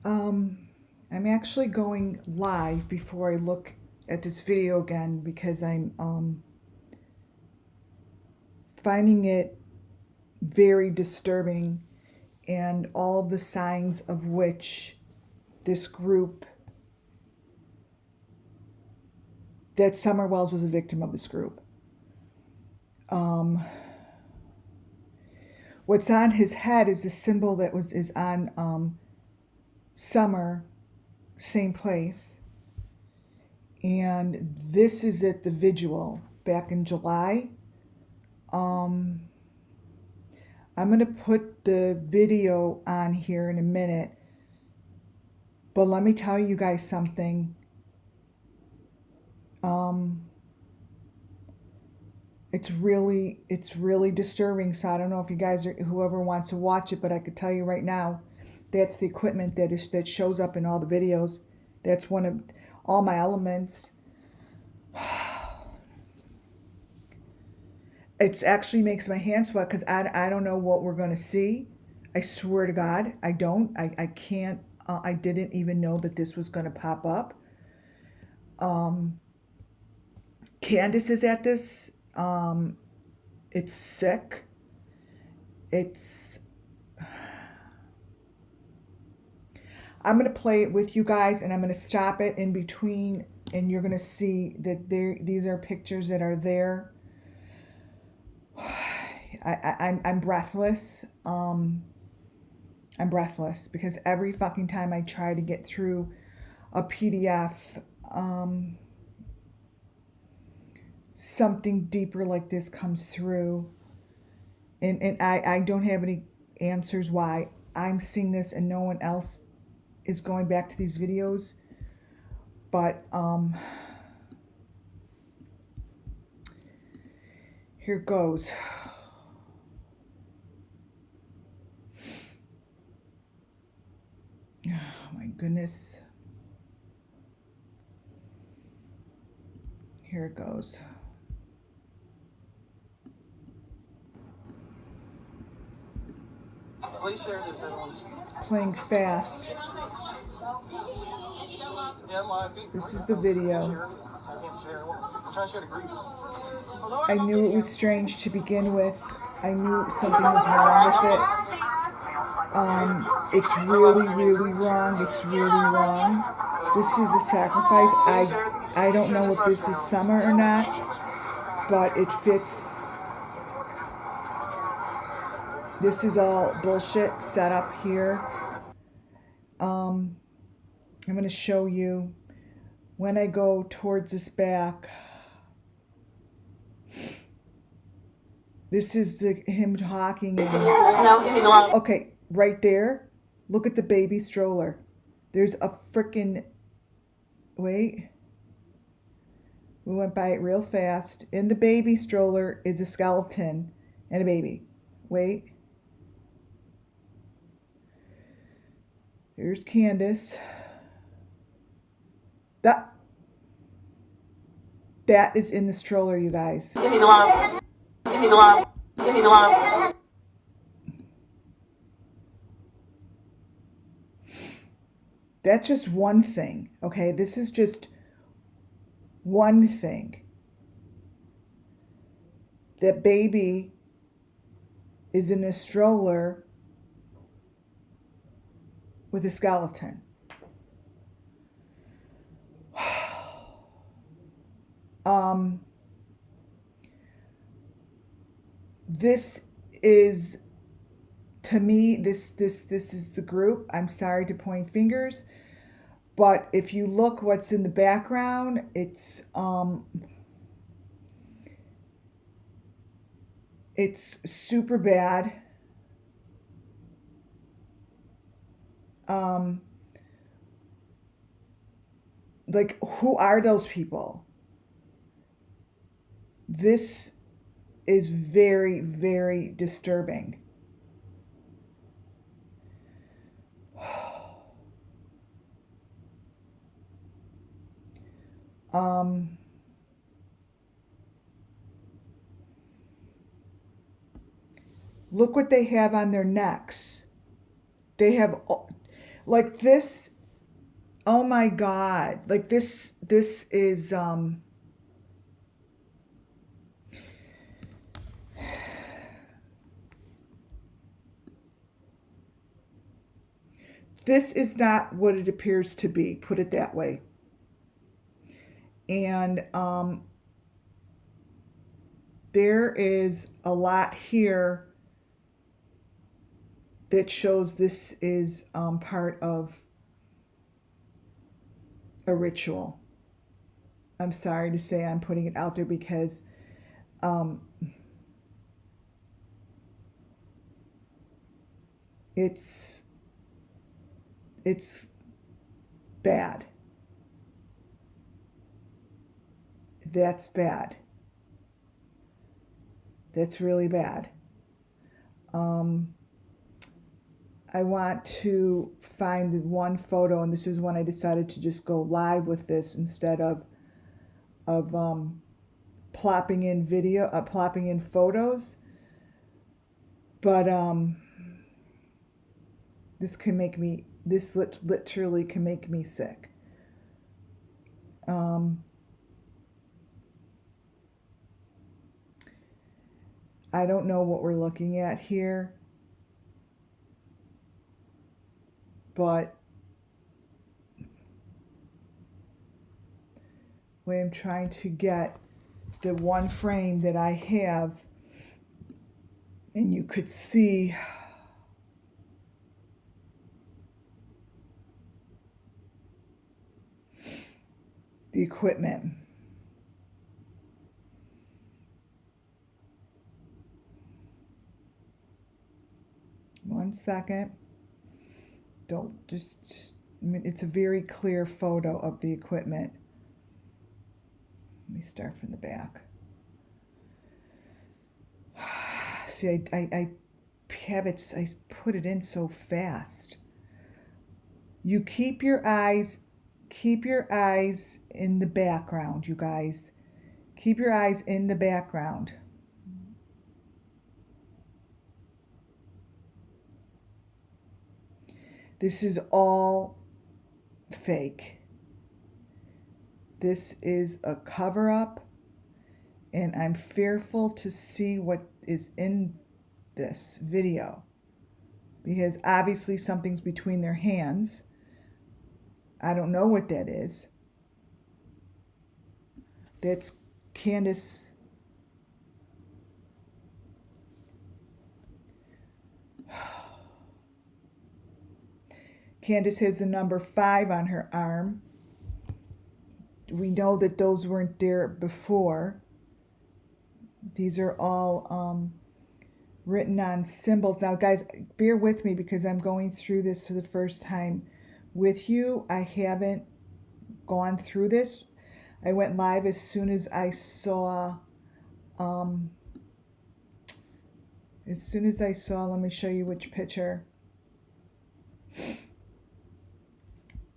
I'm actually going live before I look at this video again because I'm finding it very disturbing, and all of the signs of which this group, that Summer Wells was a victim of this group. What's on his head is the symbol that is on Summer, same place. And this is at the vigil back in July. I'm going to put the video on here in a minute. But let me tell you guys something. It's really disturbing. So I don't know if you guys are, whoever wants to watch it, but I could tell you right now, that's the equipment that shows up in all the videos. That's one of all my elements. It actually makes my hands sweat because I don't know what we're going to see. I swear to God, I don't. I can't. I didn't even know that this was going to pop up. Candace is at this. It's sick. I'm going to play it with you guys, and I'm going to stop it in between, and you're going to see that these are pictures that are there. I'm breathless. I'm breathless because every fucking time I try to get through a PDF, something deeper like this comes through. And I don't have any answers why I'm seeing this and no one else is going back to these videos. But here goes. Oh my goodness. Here it goes. Please share this, everyone. Playing fast. This is the video. I'm trying to share the greets. I knew it was strange to begin with. I knew something was wrong with it. It's really wrong. It's really wrong. This is a sacrifice. I don't know if this is Summer or not, but it fits. This is all bullshit set up here. I'm going to show you when I go towards this back. This is him talking. Okay, right there. Look at the baby stroller. There's a frickin'... Wait. We went by it real fast. In the baby stroller is a skeleton and a baby. Wait. Here's Candace. That is in the stroller, you guys. Give me the love. Give me the love. Give me the love. That's just one thing, okay? This is just one thing. That baby is in a stroller with a skeleton. This is, to me, this is the group. I'm sorry to point fingers, but if you look what's in the background, it's super bad. Like, who are those people? This is very disturbing. Look what they have on their necks. They have, Like this, oh my God. Like this is, this is not what it appears to be, put it that way. And there is a lot here that shows this is part of a ritual. I'm sorry to say I'm putting it out there because it's bad. That's bad. That's really bad. I want to find the one photo, and this is when I decided to just go live with this instead of plopping in plopping in photos. But this can make me, this literally can make me sick. I don't know what we're looking at here, but way I'm trying to get the one frame that I have, and you could see the equipment. One second. Don't just I mean, it's a very clear photo of the equipment. Let me start from the back. See, I have it, I put it in so fast. You keep your eyes in the background, you guys. Keep your eyes in the background. This is all fake. This is a cover-up, and I'm fearful to see what is in this video because obviously something's between their hands. I don't know what that is. That's Candace. Candace has the number 5 on her arm. We know that those weren't there before. These are all written on symbols. Now, guys, bear with me because I'm going through this for the first time with you. I haven't gone through this. I went live as soon as I saw, let me show you which picture.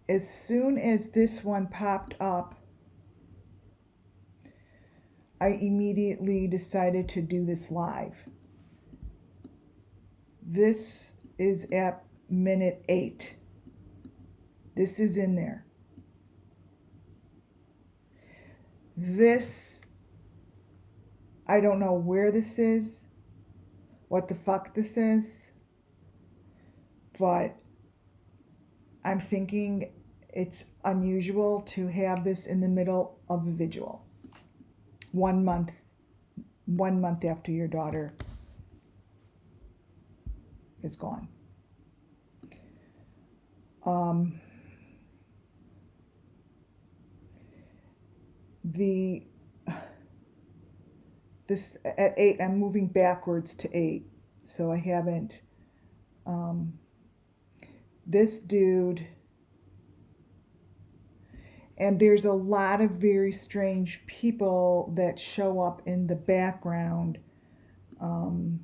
As soon as this one popped up, I immediately decided to do this live. This is at minute 8. This is in there. This, I don't know where this is, what the fuck this is, but I'm thinking it's unusual to have this in the middle of a vigil. 1 month after your daughter is gone. This at 8, I'm moving backwards to 8, so I haven't. This dude, and there's a lot of very strange people that show up in the background. And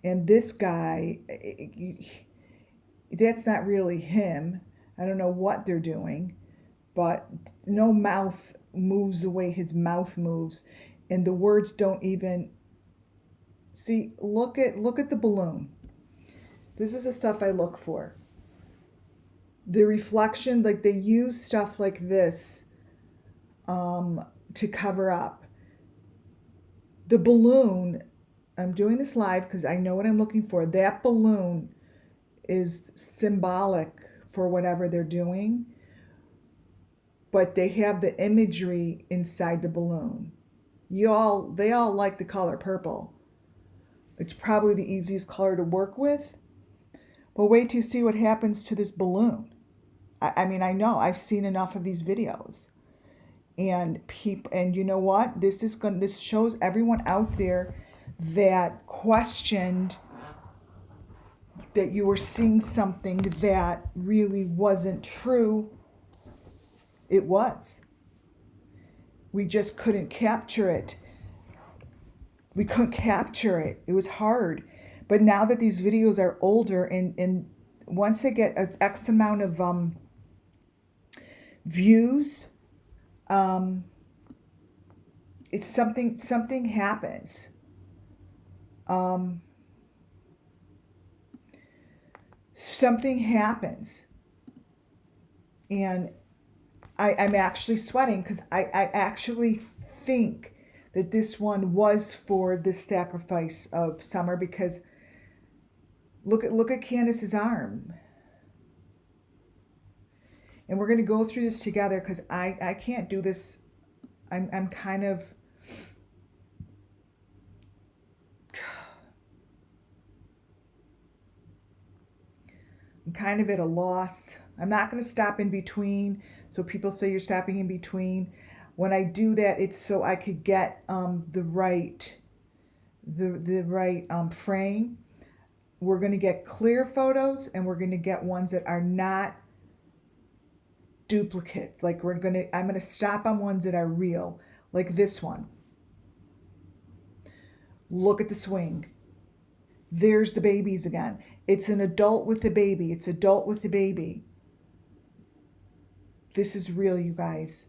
this guy, that's not really him. I don't know what they're doing, but no mouth moves the way his mouth moves, and the words don't even. See, look at the balloon. This is the stuff I look for. The reflection, like they use stuff like this to cover up. The balloon, I'm doing this live because I know what I'm looking for. That balloon is symbolic for whatever they're doing, but they have the imagery inside the balloon. They all like the color purple. It's probably the easiest color to work with. But wait till you see what happens to this balloon. I mean, I know I've seen enough of these videos, and you know what? This shows everyone out there that questioned that you were seeing something that really wasn't true. It was. We just couldn't capture it. We couldn't capture it. It was hard. But now that these videos are older, and once they get an X amount of views, it's something happens. Something happens. And I'm actually sweating because I actually think that this one was for the sacrifice of Summer, because look at Candace's arm. And we're going to go through this together because I can't do this. I'm kind of at a loss. I'm not going to stop in between. So people say you're stopping in between. When I do that, it's so I could get the right frame. We're going to get clear photos, and we're going to get ones that are not duplicates. Like I'm going to stop on ones that are real, like this one. Look at the swing. There's the babies again. It's an adult with a baby. It's adult with a baby. This is real, you guys.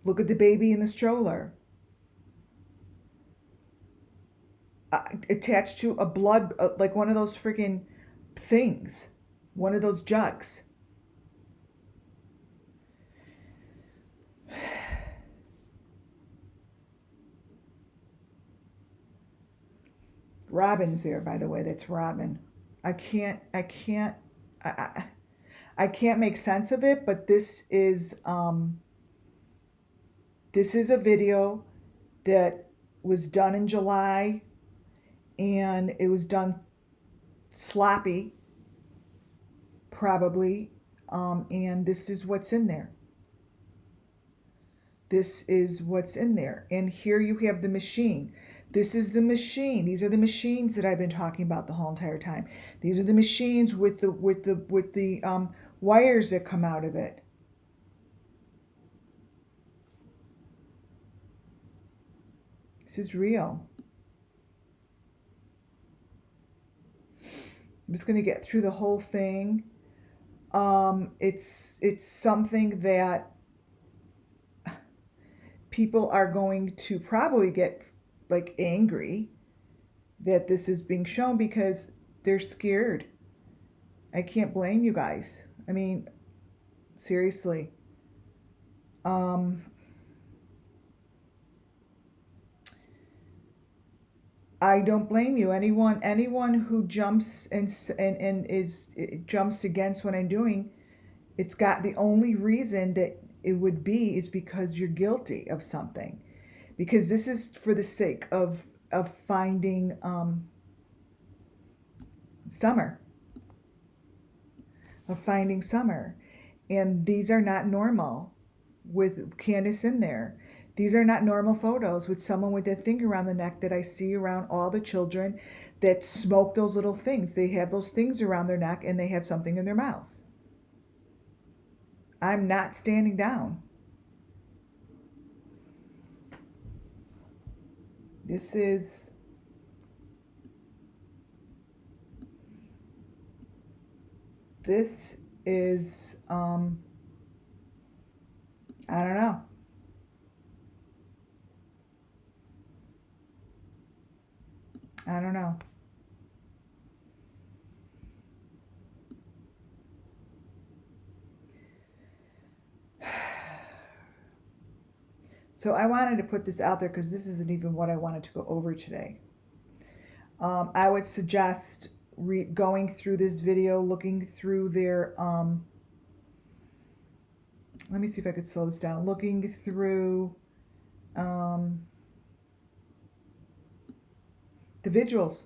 Look at the baby in the stroller. Attached to a blood, like one of those freaking things. One of those jugs. Robin's there, by the way. That's Robin. I can't make sense of it, but this is a video that was done in July, and it was done sloppy, probably, and this is what's in there. This is what's in there. And here you have the machine. This is the machine. These are the machines that I've been talking about the whole entire time. These are the machines with the wires that come out of it. This is real. I'm just going to get through the whole thing. It's something that people are going to probably get like angry that this is being shown because they're scared. I can't blame you guys. I mean, seriously. I don't blame you. Anyone who jumps and jumps against what I'm doing, it's got the only reason that it would be is because you're guilty of something. Because this is for the sake of finding Summer. Of finding Summer. And these are not normal with Candace in there. These are not normal photos with someone with that thing around the neck that I see around all the children that smoke those little things. They have those things around their neck and they have something in their mouth. I'm not standing down. This is I don't know. I don't know. So I wanted to put this out there because this isn't even what I wanted to go over today. I would suggest going through this video, looking through their, let me see if I could slow this down, looking through the visuals.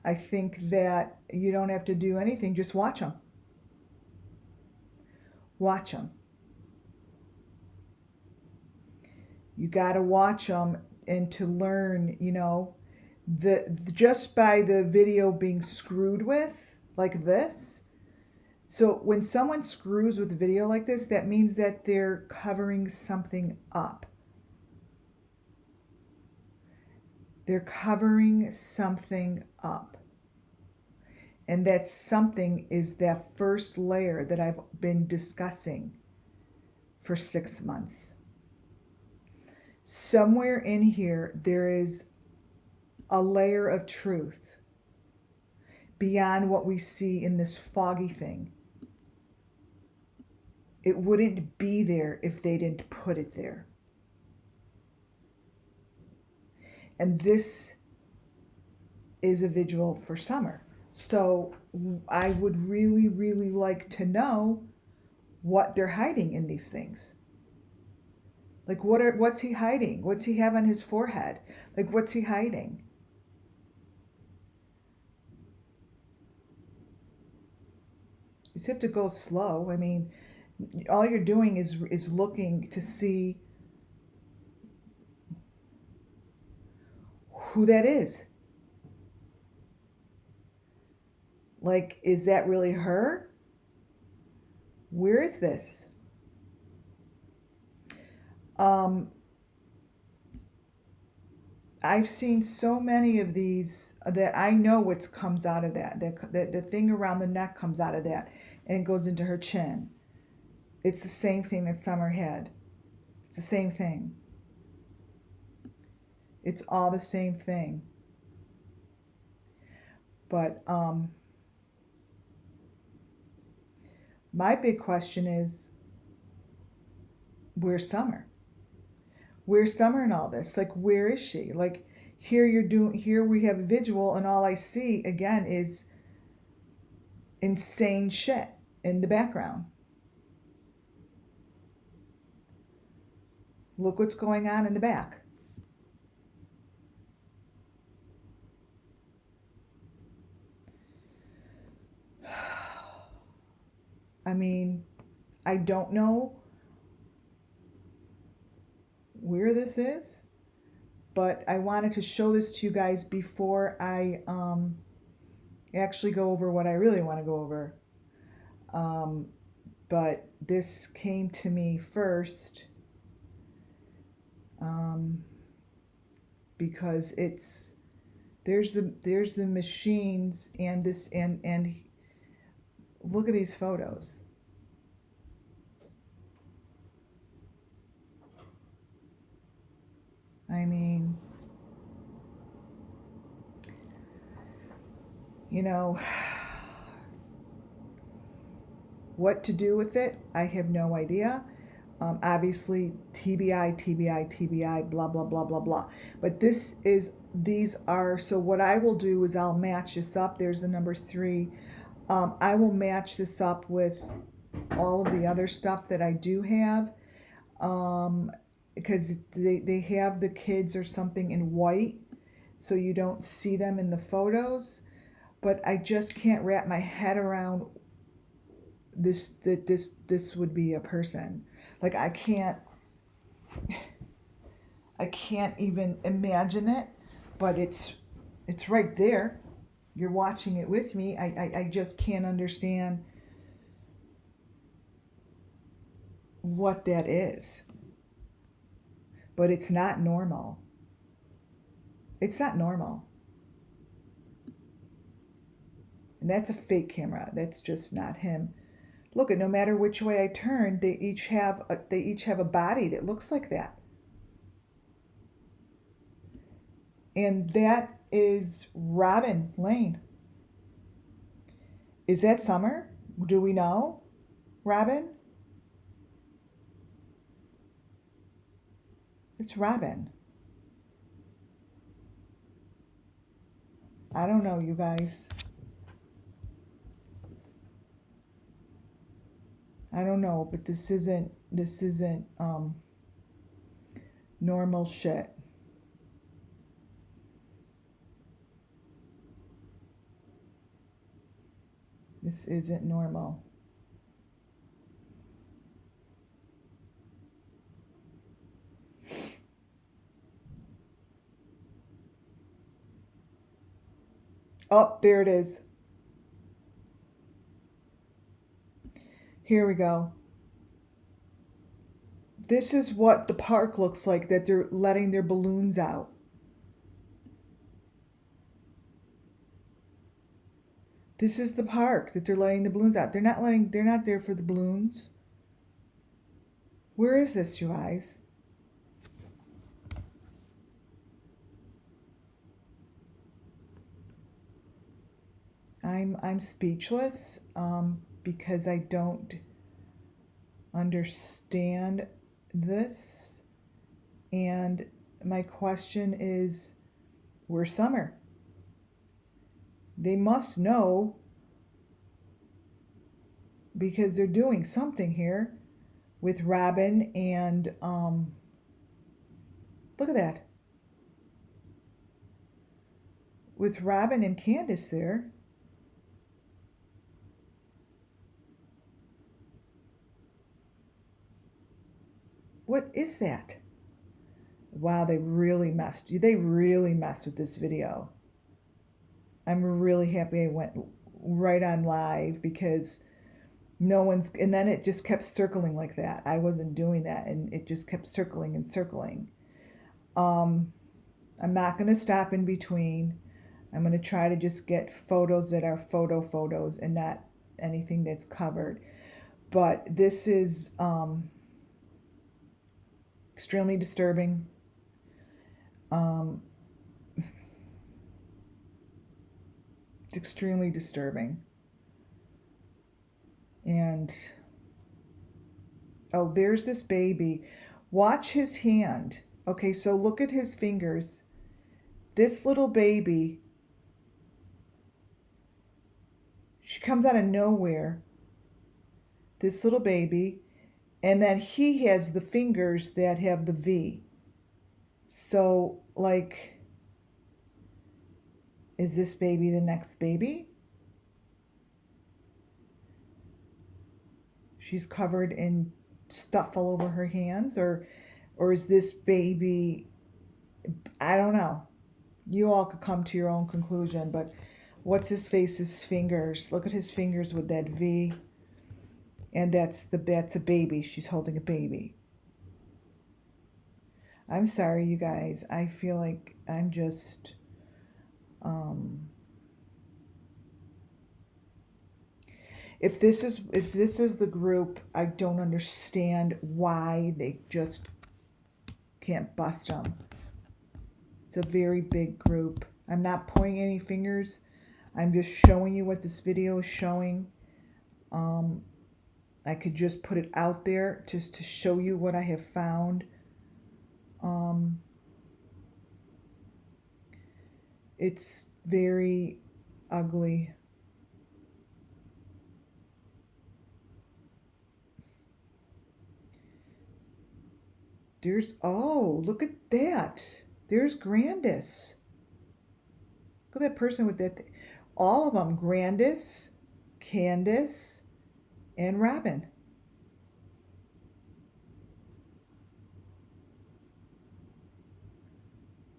I think that you don't have to do anything, just watch them. Watch them. You got to watch them and to learn, you know, just by the video being screwed with like this. So when someone screws with a video like this, that means that they're covering something up. They're covering something up. And that something is that first layer that I've been discussing for 6 months. Somewhere in here, there is a layer of truth beyond what we see in this foggy thing. It wouldn't be there if they didn't put it there. And this is a visual for summer. So I would really, really like to know what they're hiding in these things. Like what's he hiding? What's he have on his forehead? Like what's he hiding? You just have to go slow. I mean, all you're doing is looking to see who that is. Like, is that really her? Where is this? I've seen so many of these that I know what comes out of that. The thing around the neck comes out of that and goes into her chin. It's the same thing that Summer had. It's the same thing. It's all the same thing. But my big question is, where's Summer? Where's Summer in all this? Like, where is she? Like, here we have a visual, and all I see again is insane shit in the background. Look what's going on in the back. I mean, I don't know where this is, but I wanted to show this to you guys before I actually go over what I really want to go over. But this came to me first because there's the machines and this and look at these photos. I mean, you know, what to do with it, I have no idea. Obviously, TBI, TBI, TBI, blah, blah, blah, blah, blah. But these are, so what I will do is I'll match this up. There's the number 3. I will match this up with all of the other stuff that I do have. Because they have the kids or something in white, so you don't see them in the photos. But I just can't wrap my head around this would be a person. Like I can't even imagine it, but it's right there. You're watching it with me. I just can't understand what that is. But it's not normal. It's not normal. And that's a fake camera. That's just not him. Look, no matter which way I turn, they each have a body that looks like that. And that is Robin Lane. Is that Summer? Do we know? Robin? It's Robin. I don't know, you guys. I don't know, but this isn't normal shit. This isn't normal. Oh, there it is. Here we go. This is what the park looks like that they're letting their balloons out. This is the park that they're letting the balloons out. They're not there for the balloons. Where is this, you guys? I'm speechless because I don't understand this. And my question is, where's Summer? They must know because they're doing something here with Robin and look at that. With Robin and Candace there. What is that? Wow, they really messed with this video. I'm really happy I went right on live because no one's, and then it just kept circling like that. I wasn't doing that and it just kept circling and circling. I'm not going to stop in between. I'm going to try to just get photos that are photos and not anything that's covered. But this is extremely disturbing. It's extremely disturbing. And oh, there's this baby. Watch his hand. Okay, so look at his fingers. This little baby, she comes out of nowhere. This little baby, and then he has the fingers that have the V. So, like, is this baby the next baby? She's covered in stuff all over her hands, or is this baby, I don't know. You all could come to your own conclusion, but what's his face's fingers? Look at his fingers with that V. And that's a baby. She's holding a baby. I'm sorry, you guys. I feel like I'm just if this is the group, I don't understand why they just can't bust them. It's a very big group. I'm not pointing any fingers. I'm just showing you what this video is showing. I could just put it out there just to show you what I have found. It's very ugly. Oh, look at that. There's Grandis. Look at that person with that. All of them, Grandis, Candace, and Robin.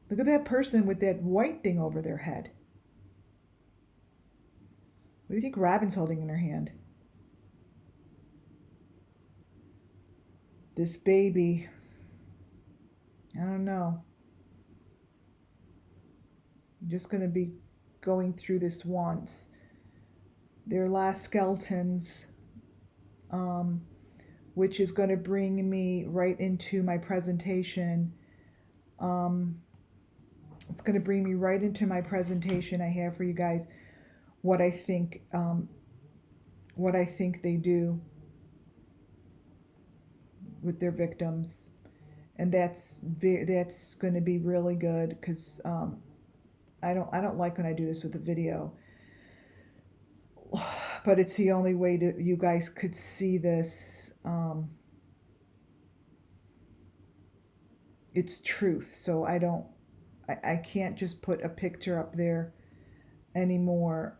Look at that person with that white thing over their head. What do you think Robin's holding in her hand? This baby. I don't know. I'm just going to be going through this once. Their last skeletons, which is going to bring me right into my presentation. It's going to bring me right into my presentation I have for you guys. What I think they do with their victims. and that's going to be really good because I don't like when I do this with a video, but it's the only way to you guys could see this. It's truth, so I can't just put a picture up there anymore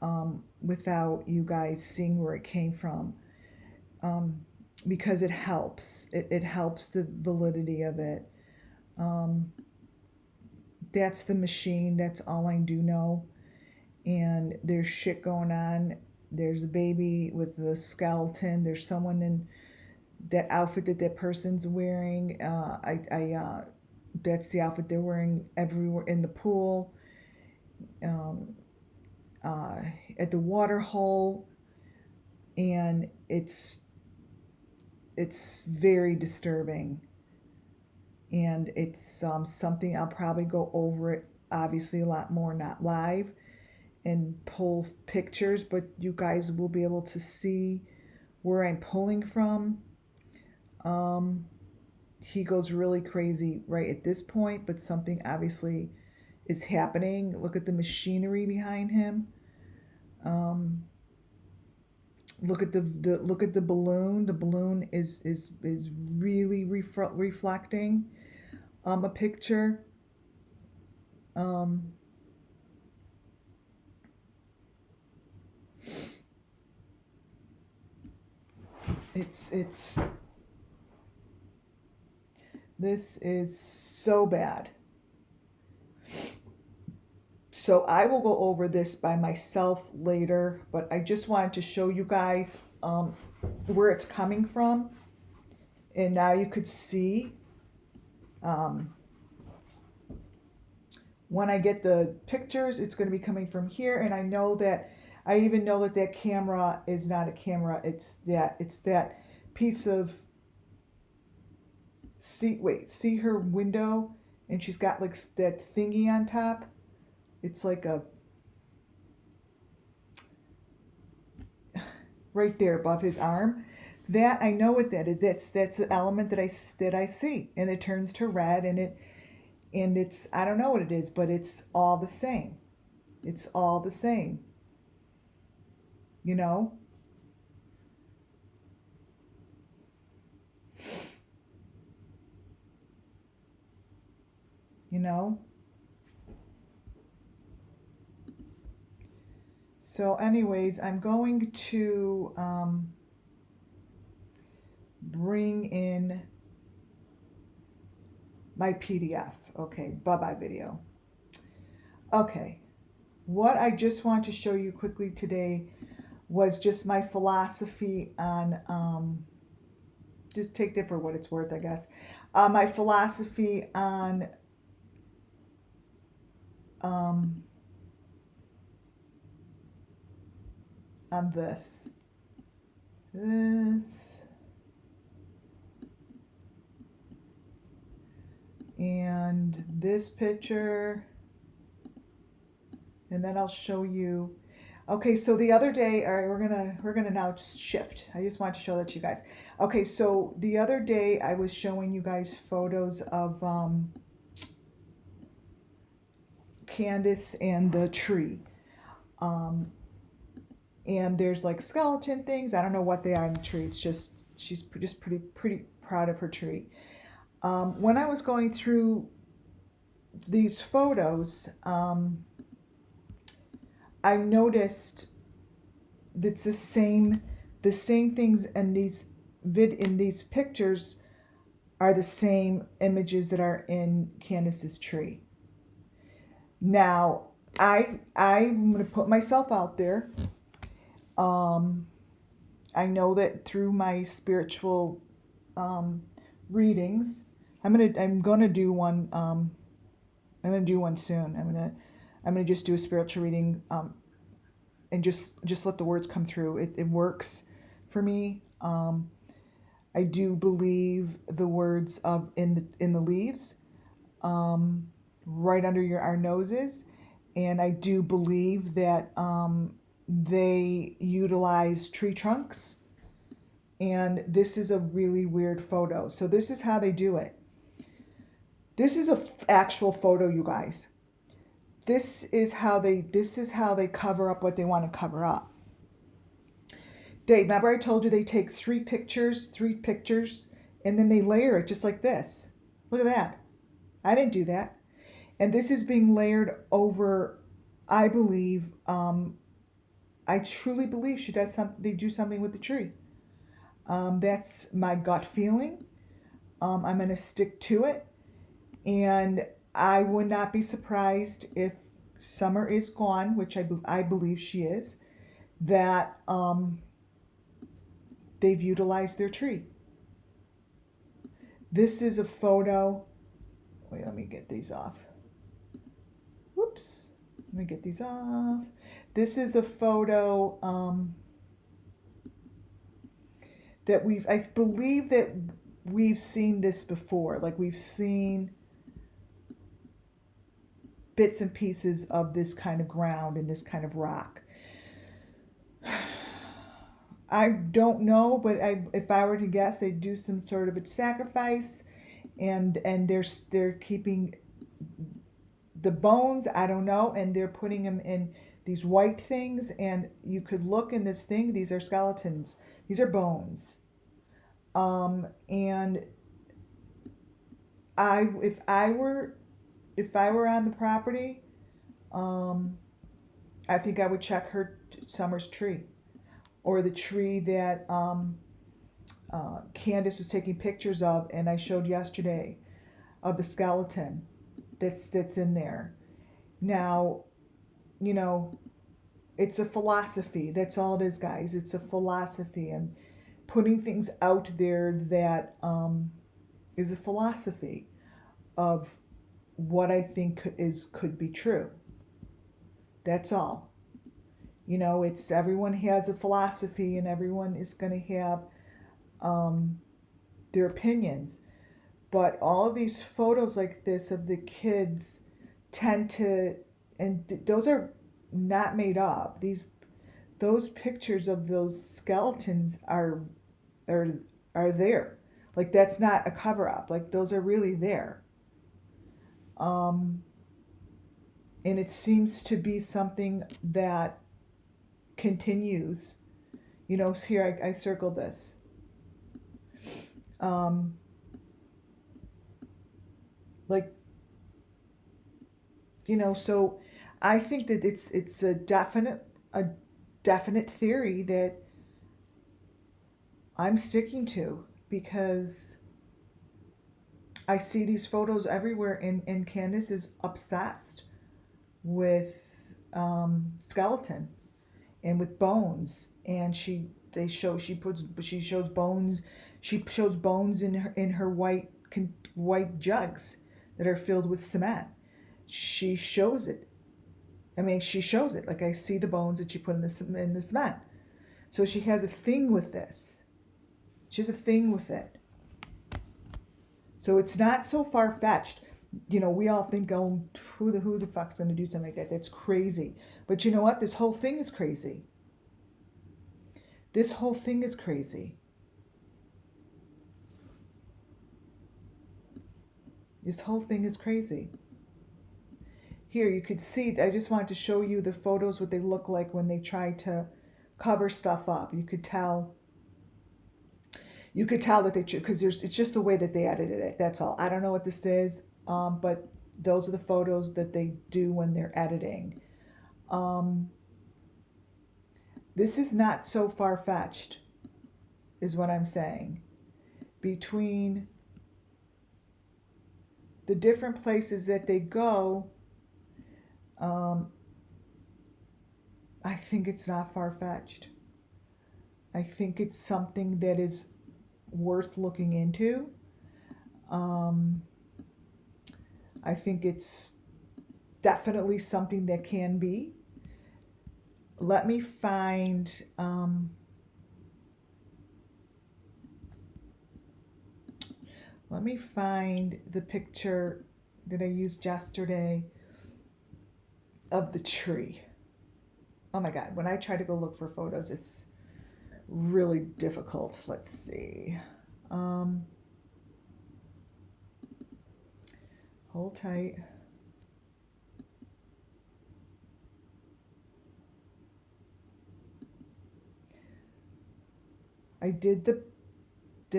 without you guys seeing where it came from, because it helps. It helps the validity of it. That's the machine. That's all I do know. And there's shit going on. There's a baby with the skeleton. There's someone in that outfit that person's wearing. That's the outfit they're wearing everywhere in the pool, um, at the water hole, and it's very disturbing, and it's something I'll probably go over it obviously a lot more, not live, and pull pictures, but you guys will be able to see where I'm pulling from. He goes really crazy right at this point, but something obviously is happening. Look at the machinery behind him. Look at the balloon. The balloon is really reflecting a picture. Um, it's this is so bad. So I will go over this by myself later, but I just wanted to show you guys where it's coming from. And now you could see when I get the pictures, it's going to be coming from here. And I know that, I even know that that camera is not a camera. It's that piece of, see her window? And she's got like that thingy on top. It's like a, right there above his arm. That, I know what that is. That's the element that I see, and it turns to red, and it's, I don't know what it is, but it's all the same. It's all the same. You know? You know? So anyways, I'm going to bring in my PDF. Okay, bye-bye video. Okay, what I just want to show you quickly today was just my philosophy on, just take that for what it's worth, I guess. My philosophy on this. And this picture, and then I'll show you. Okay, so the other day, all right, we're gonna now shift. I just wanted to show that to you guys. Okay, so the other day I was showing you guys photos of Candace and the tree. And there's like skeleton things. I don't know what they are in the tree. It's just, she's just pretty proud of her tree. When I was going through these photos, I noticed that's the same things, and in these pictures are the same images that are in Candace's tree. Now, I'm going to put myself out there. I know that through my spiritual readings, I'm gonna do one. I'm gonna do one soon. I'm gonna just do a spiritual reading, and just let the words come through. It works for me. I do believe the words of in the leaves, right under our noses, and I do believe that they utilize tree trunks. And this is a really weird photo. So this is how they do it. This is a actual photo, you guys. This is how they cover up what they want to cover up. Remember I told you they take three pictures, and then they layer it just like this. Look at that. I didn't do that. And this is being layered over, I believe, I truly believe they do something with the tree. That's my gut feeling. I'm going to stick to it. And I would not be surprised if Summer is gone, which I believe she is, that they've utilized their tree. This is a photo. Wait, let me get these off. Whoops. Let me get these off. This is a photo that I believe that we've seen this before. Like we've seen bits and pieces of this kind of ground and this kind of rock. I don't know, but if I were to guess, they do some sort of a sacrifice, and they're keeping the bones. I don't know, and they're putting them in these white things, and you could look in this thing. These are skeletons. These are bones. And if I were on the property, I think I would check Summer's tree, or the tree that Candace was taking pictures of, and I showed yesterday, of the skeleton that's in there. Now, you know, it's a philosophy. That's all it is, guys. It's a philosophy, and putting things out there that is a philosophy of what I think could be true. That's all. You know, it's everyone has a philosophy, and everyone is going to have their opinions. But all of these photos like this of the kids tend to, and those are not made up. Those pictures of those skeletons are there. Like that's not a cover up. Like those are really there. And it seems to be something that continues. You know, here I circled this. Like, you know, so I think that it's a definite theory that I'm sticking to, because I see these photos everywhere, and Candace is obsessed with skeleton and with bones, and she shows bones. She shows bones in her white jugs that are filled with cement. She shows it. I mean, she shows it. Like I see the bones that she put in the cement. So she has a thing with this. She has a thing with it. So it's not so far-fetched. You know, we all think, oh, who the fuck's going to do something like that? That's crazy. But you know what? This whole thing is crazy. This whole thing is crazy. This whole thing is crazy. Here, you could see, I just wanted to show you the photos, what they look like when they try to cover stuff up. You could tell that because it's just the way that they edited it. That's all. I don't know what this is, but those are the photos that they do when they're editing. This is not so far-fetched, is what I'm saying. Between the different places that they go, I think it's not far-fetched. I think it's something that is worth looking into. I think it's definitely something that can be. Let me find the picture that I used yesterday of the tree. Oh my God, when I try to go look for photos, it's really difficult. Let's see. Hold tight. Did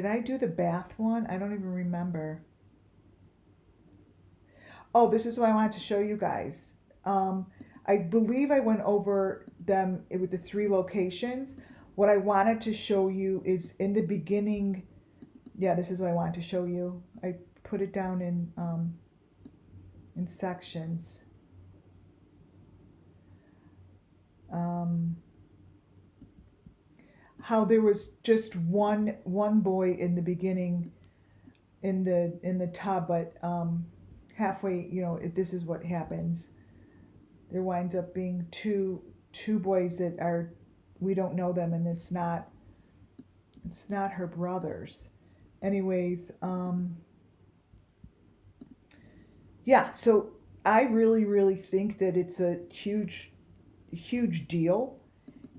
I do the bath one? I don't even remember. Oh, this is what I wanted to show you guys. I believe I went over them with the 3 locations. What I wanted to show you is in the beginning. Yeah, this is what I wanted to show you. I put it down in sections. How there was just one boy in the beginning in the tub, but halfway, this is what happens. There winds up being two boys that are, we don't know them, and it's not her brothers. Anyways, yeah. So I really think that it's a huge deal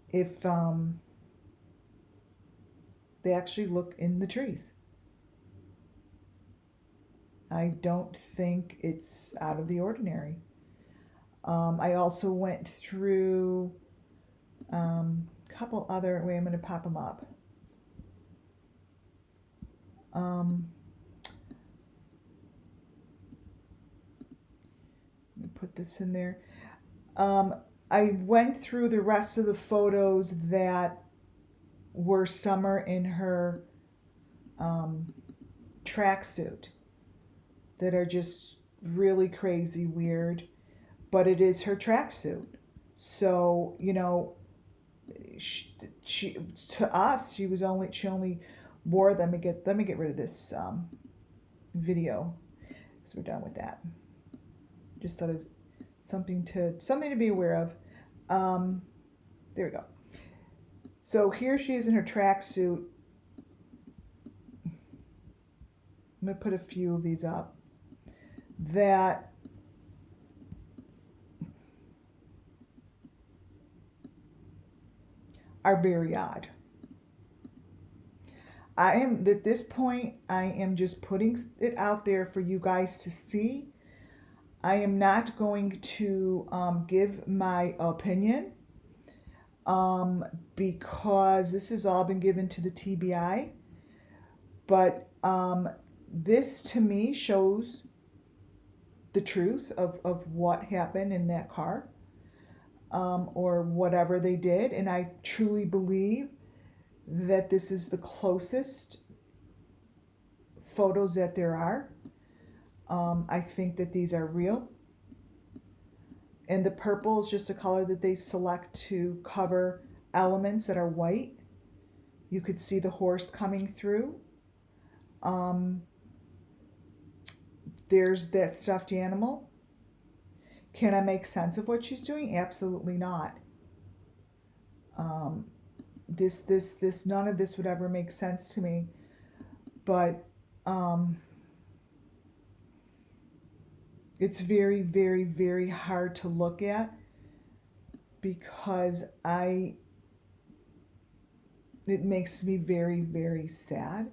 if they actually look in the trees. I don't think it's out of the ordinary. I also went through a couple other, wait, I'm going to pop them up. Let me put this in there. I went through the rest of the photos that were Summer in her tracksuit that are just really crazy weird, but it is her tracksuit. So, she to us, she only wore them. Let me get rid of this video, because we're done with that. Just thought it was something to be aware of. There we go. So here she is in her tracksuit. I'm going to put a few of these up that are very odd. At this point, I am just putting it out there for you guys to see. I am not going to give my opinion because this has all been given to the TBI. But this to me shows the truth of what happened in that car, or whatever they did. And I truly believe that this is the closest photos that there are. I think that these are real. And the purple is just a color that they select to cover elements that are white. You could see the horse coming through. There's that stuffed animal. Can I make sense of what she's doing? Absolutely not. This none of this would ever make sense to me. But it's very, very, very hard to look at, because it makes me very, very sad.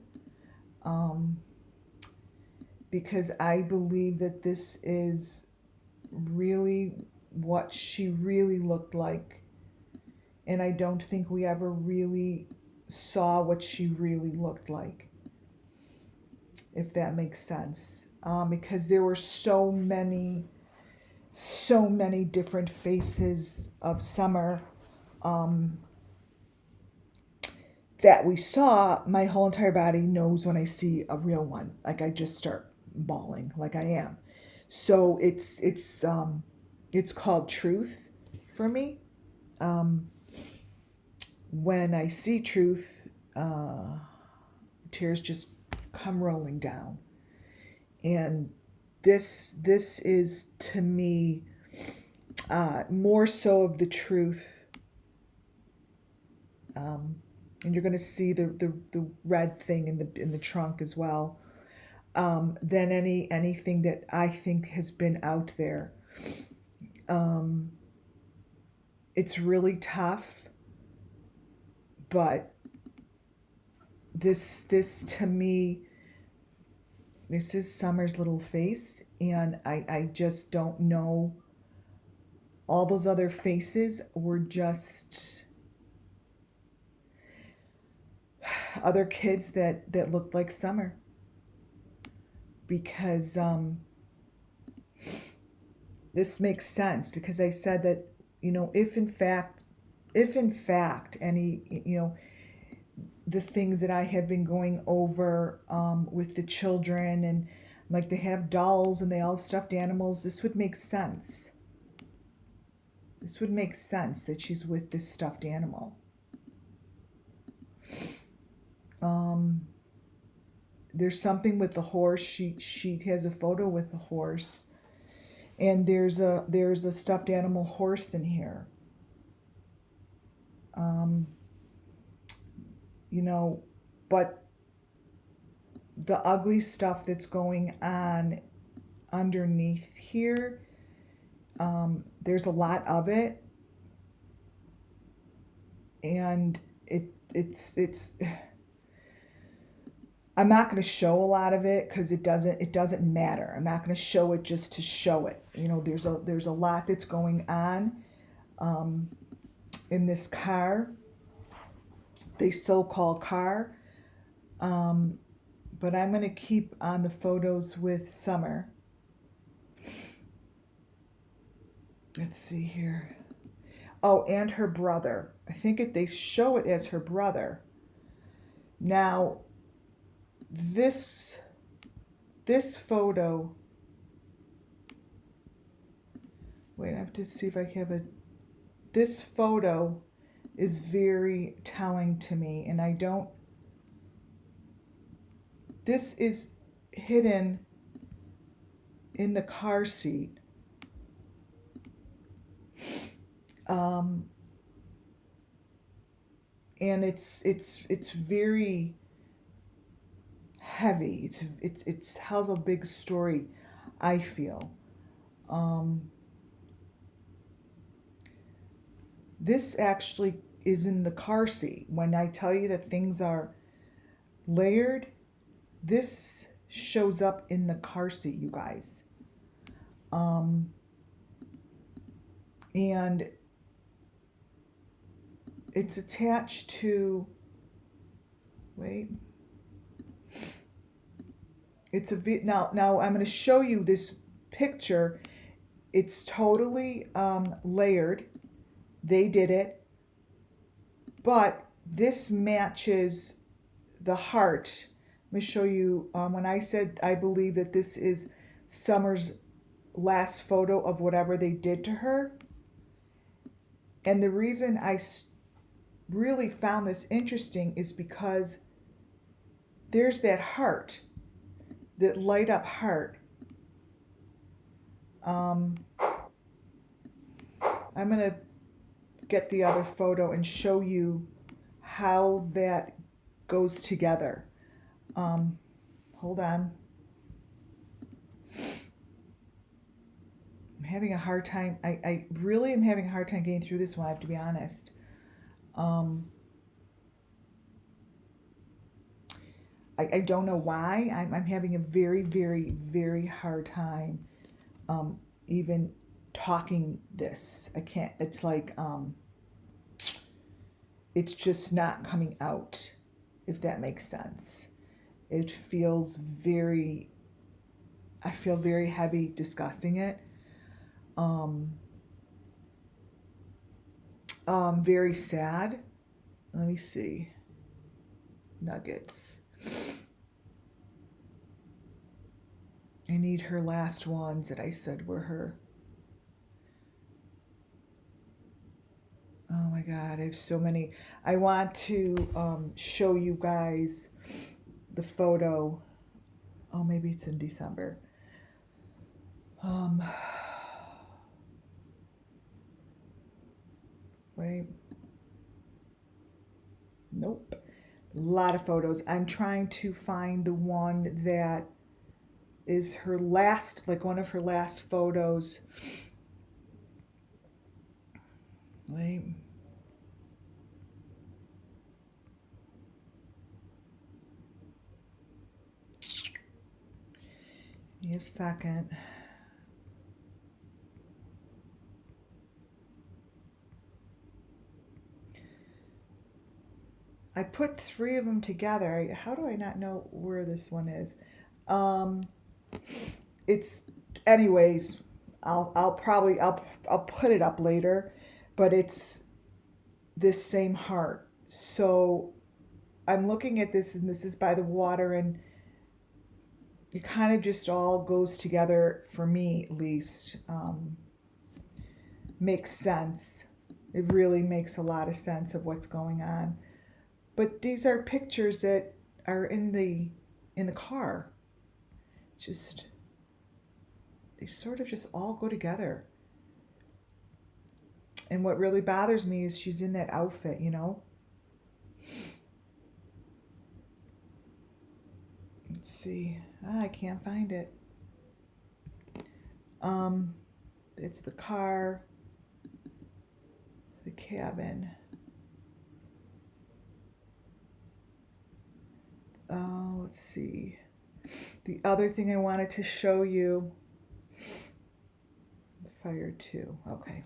Because I believe that this is really what she really looked like. And I don't think we ever really saw what she really looked like, if that makes sense. Because there were so many different faces of Summer that we saw. My whole entire body knows when I see a real one. Like, I just start bawling, like I am. So it's called truth for me. When I see truth, tears just come rolling down. And this is, to me, more so of the truth. And you're going to see the red thing in the trunk as well, than anything that I think has been out there. It's really tough, but this to me This is Summer's little face, and I just don't know. All those other faces were just other kids that looked like Summer. Because this makes sense, because I said that, if in fact any, the things that I have been going over with the children, and like they have dolls and they all have stuffed animals, this would make sense. This would make sense that she's with this stuffed animal. There's something with the horse. She has a photo with the horse, and there's a stuffed animal horse in here. Um, but the ugly stuff that's going on underneath here, there's a lot of it, and it's I'm not going to show a lot of it because it doesn't matter. I'm not going to show it just to show it. There's a lot that's going on in this car, the so-called car. But I'm going to keep on the photos with Summer. Let's see here. Oh, and her brother. I think they show it as her brother. Now, this photo. Wait, I have to see if I have a. This photo is very telling to me, and I don't. This is hidden in the car seat. And it's very heavy. It tells a big story, I feel. This actually is in the car seat. When I tell you that things are layered, this shows up in the car seat, you guys. And it's attached to, wait, it's a now I'm going to show you this picture. It's totally layered. They did it, but this matches the heart. Let me show you. When I said I believe that this is Summer's last photo of whatever they did to her, and the reason I really found this interesting is because there's that heart, that light up heart. I'm going to get the other photo and show you how that goes together. Hold on. I'm having a hard time. I really am having a hard time getting through this one, I have to be honest. I don't know why. I'm having a very, very, very hard time even talking this. I can't, it's like, it's just not coming out, if that makes sense. It feels very, I feel very heavy discussing it. Very sad. Let me see. Nuggets. I need her last ones that I said were her. Oh my God, I have so many. I want to show you guys the photo. Oh, maybe it's in December. Wait. Nope. A lot of photos. I'm trying to find the one that is her last, like one of her last photos. Wait. a second. I put 3 of them together. How do I not know where this one is? Um, it's anyways. I'll probably I'll put it up later, but it's this same heart. So I'm looking at this, and this is by the water, and it kind of just all goes together for me, at least. Makes sense. It really makes a lot of sense of what's going on. But these are pictures that are in the car. Just they sort of just all go together. And what really bothers me is she's in that outfit, you know? Let's see. I can't find it. Um, it's the car, the cabin. Oh, let's see. The other thing I wanted to show you. Fire 2. Okay.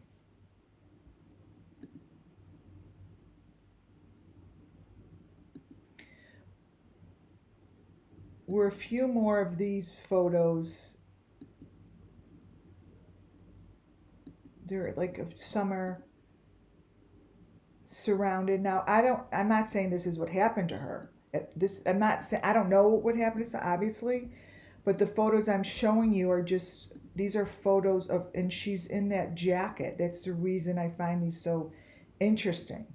Were a few more of these photos. They're like of summer surrounded. Now I'm not saying this is what happened to her. I'm not saying, I don't know what happened to her, obviously, but the photos I'm showing you are just, these are photos of, and she's in that jacket. That's the reason I find these so interesting.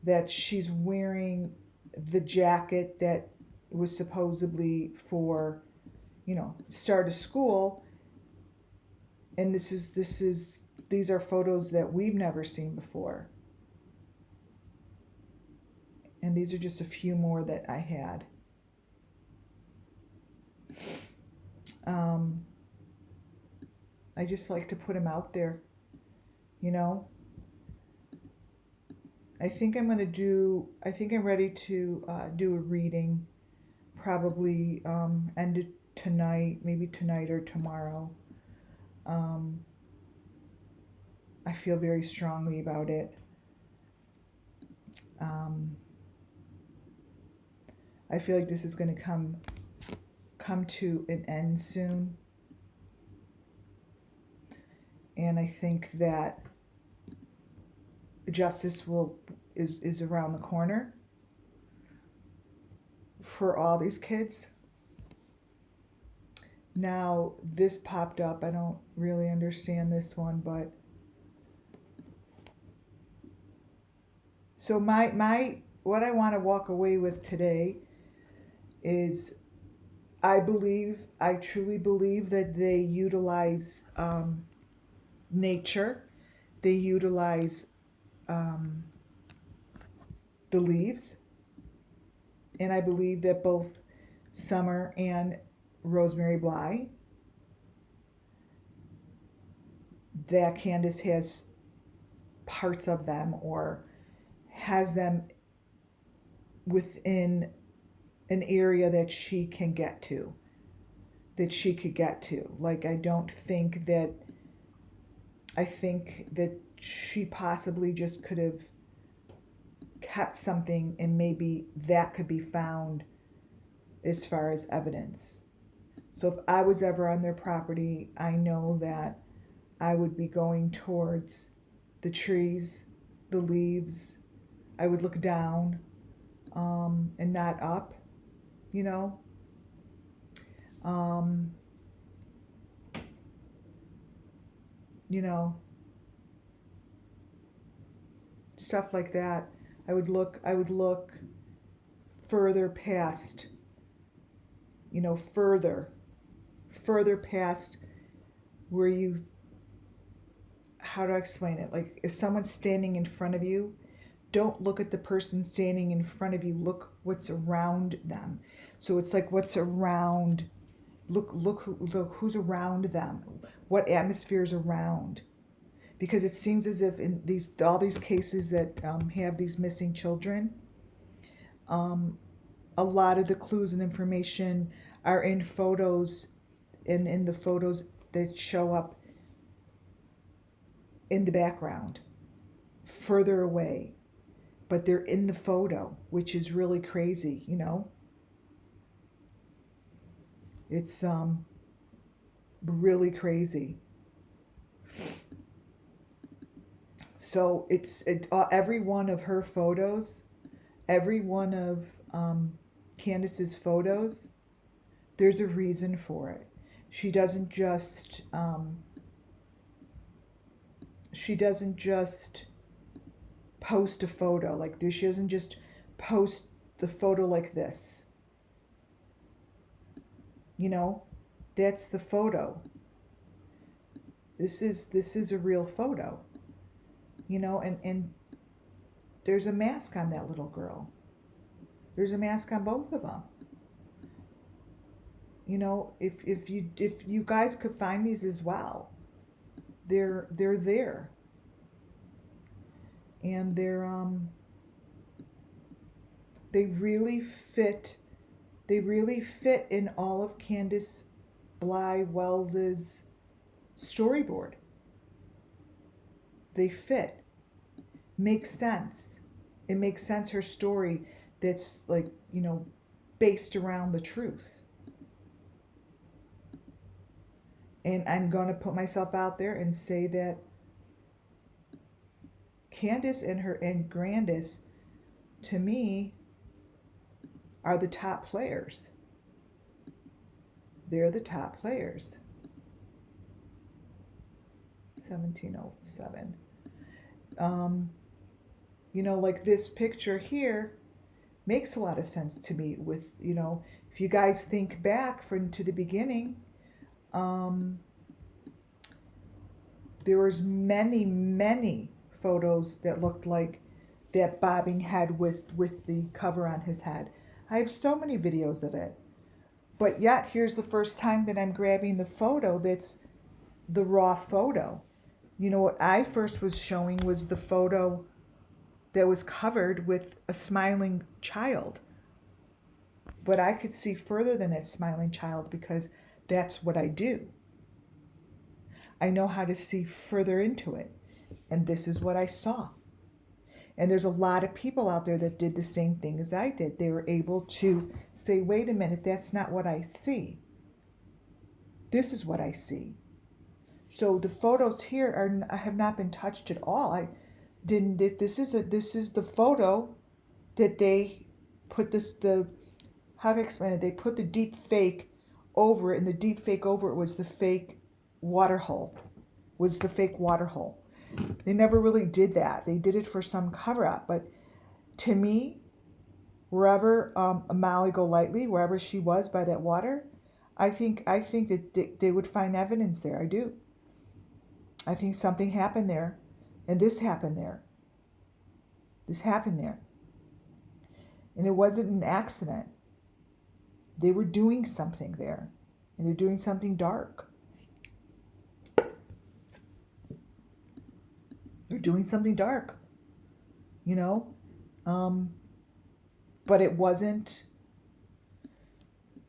That she's wearing the jacket that was supposedly for, start of school. And these are photos that we've never seen before. And these are just a few more that I had. I just like to put them out there, you know. I think I'm ready to do a reading, probably end it tonight, maybe tonight or tomorrow. I feel very strongly about it. I feel like this is going to come to an end soon. And I think that justice is around the corner for all these kids. Now, this popped up. I don't really understand this one, but so my what I want to walk away with today is I truly believe that they utilize nature. They utilize the leaves. And I believe that both Summer and Rosemary Bly, that Candace has parts of them or has them within an area that she can get to, that she could get to. Like, I think that she possibly just could have kept something, and maybe that could be found as far as evidence. So if I was ever on their property, I know that I would be going towards the trees, the leaves. I would look down and not up, you know. You know, stuff like that. I would look further past, further past where you, how do I explain it? Like, if someone's standing in front of you, don't look at the person standing in front of you. Look what's around them. So it's like what's around. Look who's around them. What atmosphere is around. Because it seems as if in all these cases that have these missing children, a lot of the clues and information are in photos and in the photos that show up in the background, further away, but they're in the photo, which is really crazy, you know? It's really crazy. So every one of her photos, every one of Candace's photos, there's a reason for it. She doesn't just post a photo like this. She doesn't just post the photo like this. You know, that's the photo. This is a real photo. You know, and there's a mask on that little girl. There's a mask on both of them. You know, if you guys could find these as well, they're there, and they really fit. They really fit in all of Candace Bly Wells's storyboard. They fit. Makes sense. It makes sense, her story that's like, you know, based around the truth. And I'm going to put myself out there and say that Candace and Grandis, to me, are the top players. They're the top players. 1707. You know, like this picture here makes a lot of sense to me with, you know, if you guys think back to the beginning, there was many photos that looked like that bobbing head with the cover on his head. I have so many videos of it. But yet, here's the first time that I'm grabbing the photo that's the raw photo. You know, what I first was showing was the photo that was covered with a smiling child. But I could see further than that smiling child because that's what I do. I know how to see further into it. And this is what I saw. And there's a lot of people out there that did the same thing as I did. They were able to say, wait a minute, that's not what I see. This is what I see. So the photos here have not been touched at all. I didn't. This is the photo that they put how to explain it? They put the deep fake over it, and the deep fake over it was the fake water hole. Was the fake water hole. They never really did that. They did it for some cover up. But to me, wherever Molly Golightly, wherever she was by that water, I think that they would find evidence there. I do. I think something happened there, and this happened there. This happened there. And it wasn't an accident. They were doing something there, and they're doing something dark. They're doing something dark, you know? But it wasn't,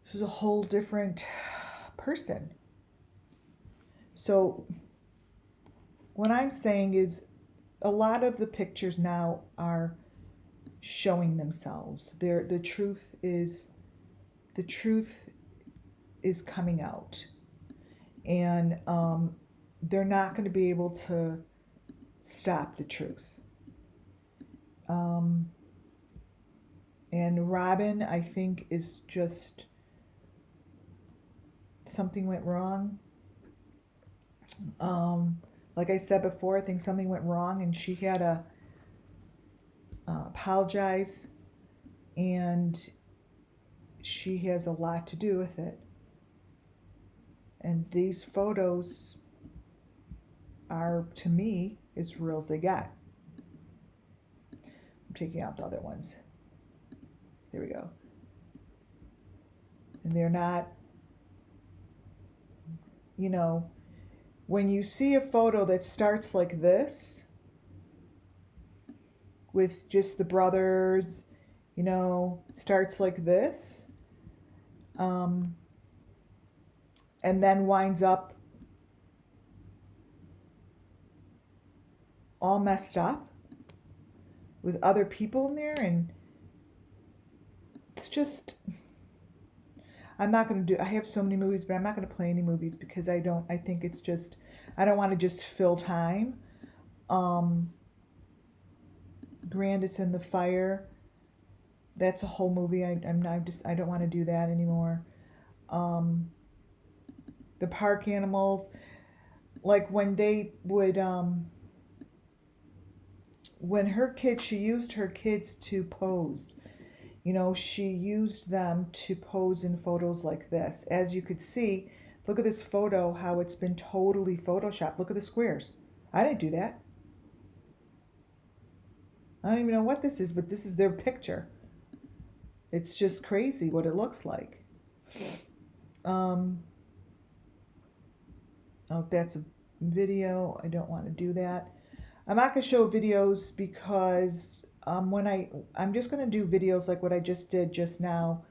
this is a whole different person. So what I'm saying is a lot of the pictures now are showing themselves. The truth is coming out. And they're not going to be able to stop the truth. And Robin, I think, is just, something went wrong. Like I said before, I think something went wrong, and she had to apologize, and she has a lot to do with it. And these photos are, to me, as real as they get. I'm taking out the other ones. There we go. And they're not, you know, when you see a photo that starts like this, with just the brothers, you know, starts like this, and then winds up all messed up with other people in there. And it's just, I'm not going to do, I have so many movies, but I'm not going to play any movies because I think it's just, I don't want to just fill time. Grandis and the Fire, that's a whole movie. I don't want to do that anymore. The park animals, like when they would, when her kids, she used her kids to pose. You know, she used them to pose in photos like this. As you could see, look at this photo, how it's been totally photoshopped. Look at the squares. I didn't do that. I don't even know what this is, but this is their picture. It's just crazy what it looks like. Oh, that's a video. I don't want to do that. I'm not going to show videos because I'm just going to do videos like what I just did just now,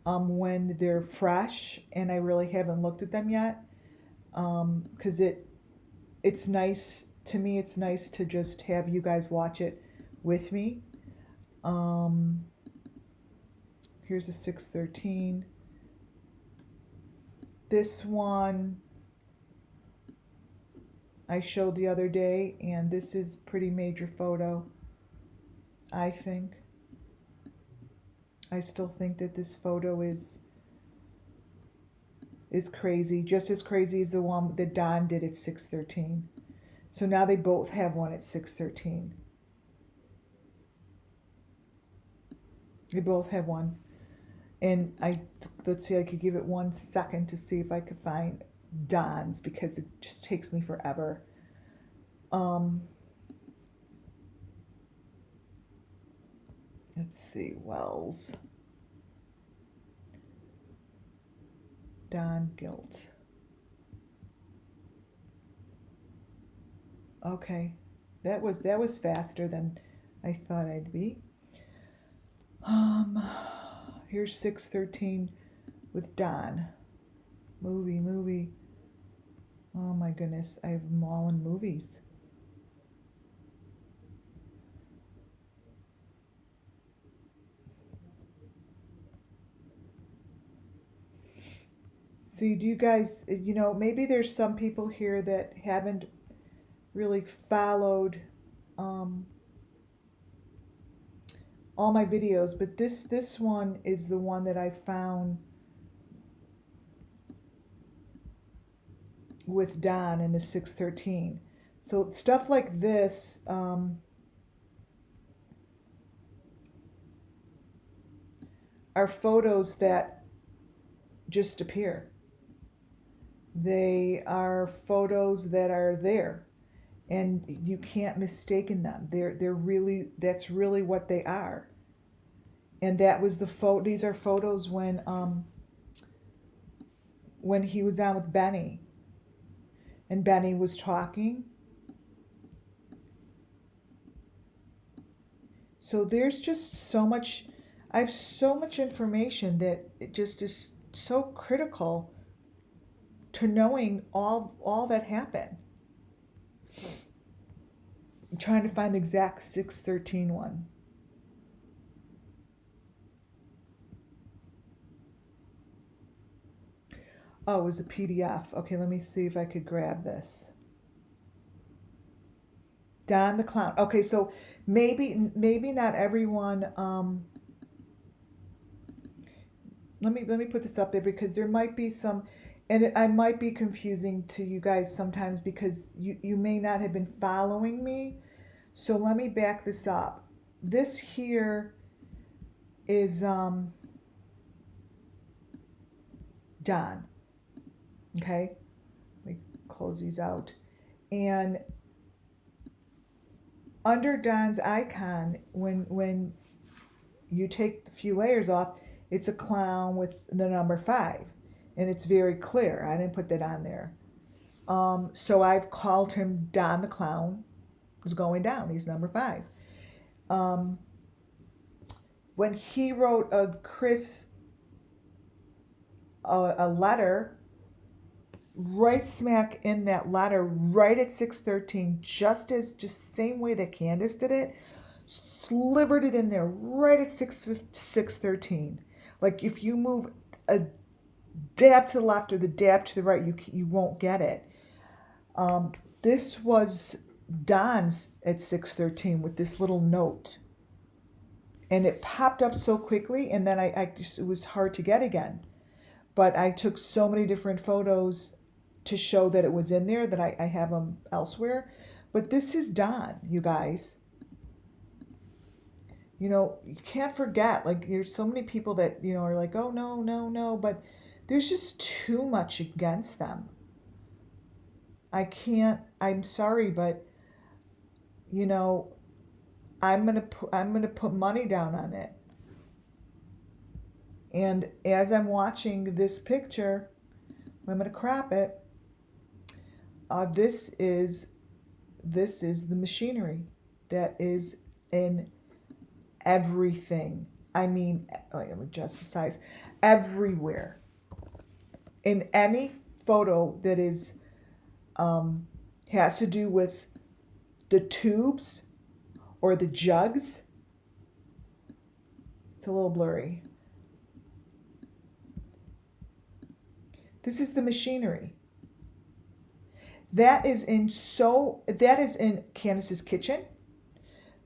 when they're fresh and I really haven't looked at them yet. Because it's nice to me. It's nice to just have you guys watch it with me. Here's a 613. This one I showed the other day, and this is pretty major photo, I think. I still think that this photo is crazy, just as crazy as the one that Don did at 613. So now they both have one at 613. They both have one. And let's see, I could give it 1 second to see if I could find Don's because it just takes me forever. Let's see, Wells. Don Guilt. Okay, that was faster than I thought I'd be. Here's 613 with Don. Movie. Oh my goodness, I have them all in movies. See, do you guys, you know, maybe there's some people here that haven't really followed all my videos, but this one is the one that I found with Don in the 613. So stuff like this, are photos that just appear. They are photos that are there, and you can't mistake them. They're really, that's really what they are. And that was the photo. These are photos when he was on with Benny, and Benny was talking. So there's just so much. I have so much information that it just is so critical to knowing all that happened. I'm trying to find the exact 613 one. Oh, it was a PDF. Okay, let me see if I could grab this. Don the Clown. Okay, so maybe not everyone. Let me put this up there because there might be some, and I might be confusing to you guys sometimes because you may not have been following me. So let me back this up. This here is Don. Okay, let me close these out. And under Don's icon, when you take the few layers off, it's a clown with the number 5, and it's very clear. I didn't put that on there. So I've called him Don the Clown. Is going down. He's number 5. When he wrote a letter right smack in that letter, right at 6:13, just same way that Candace did it, slivered it in there right at 6:13. Like if you move a dab to the left or the dab to the right, you won't get it. This was Don's at 6:13 with this little note, and it popped up so quickly, and then it was hard to get again. But I took so many different photos to show that it was in there that I have them elsewhere. But this is Don, you guys. You know, you can't forget, like, there's so many people that, you know, are like, oh, no, no, no, but there's just too much against them. I'm sorry, but, you know, I'm gonna put money down on it. And as I'm watching this picture, I'm gonna crop it. This is the machinery that is in everything. I mean, let me adjust the size. Everywhere. In any photo that is has to do with the tubes or the jugs. It's a little blurry. This is the machinery. That is in Candace's kitchen.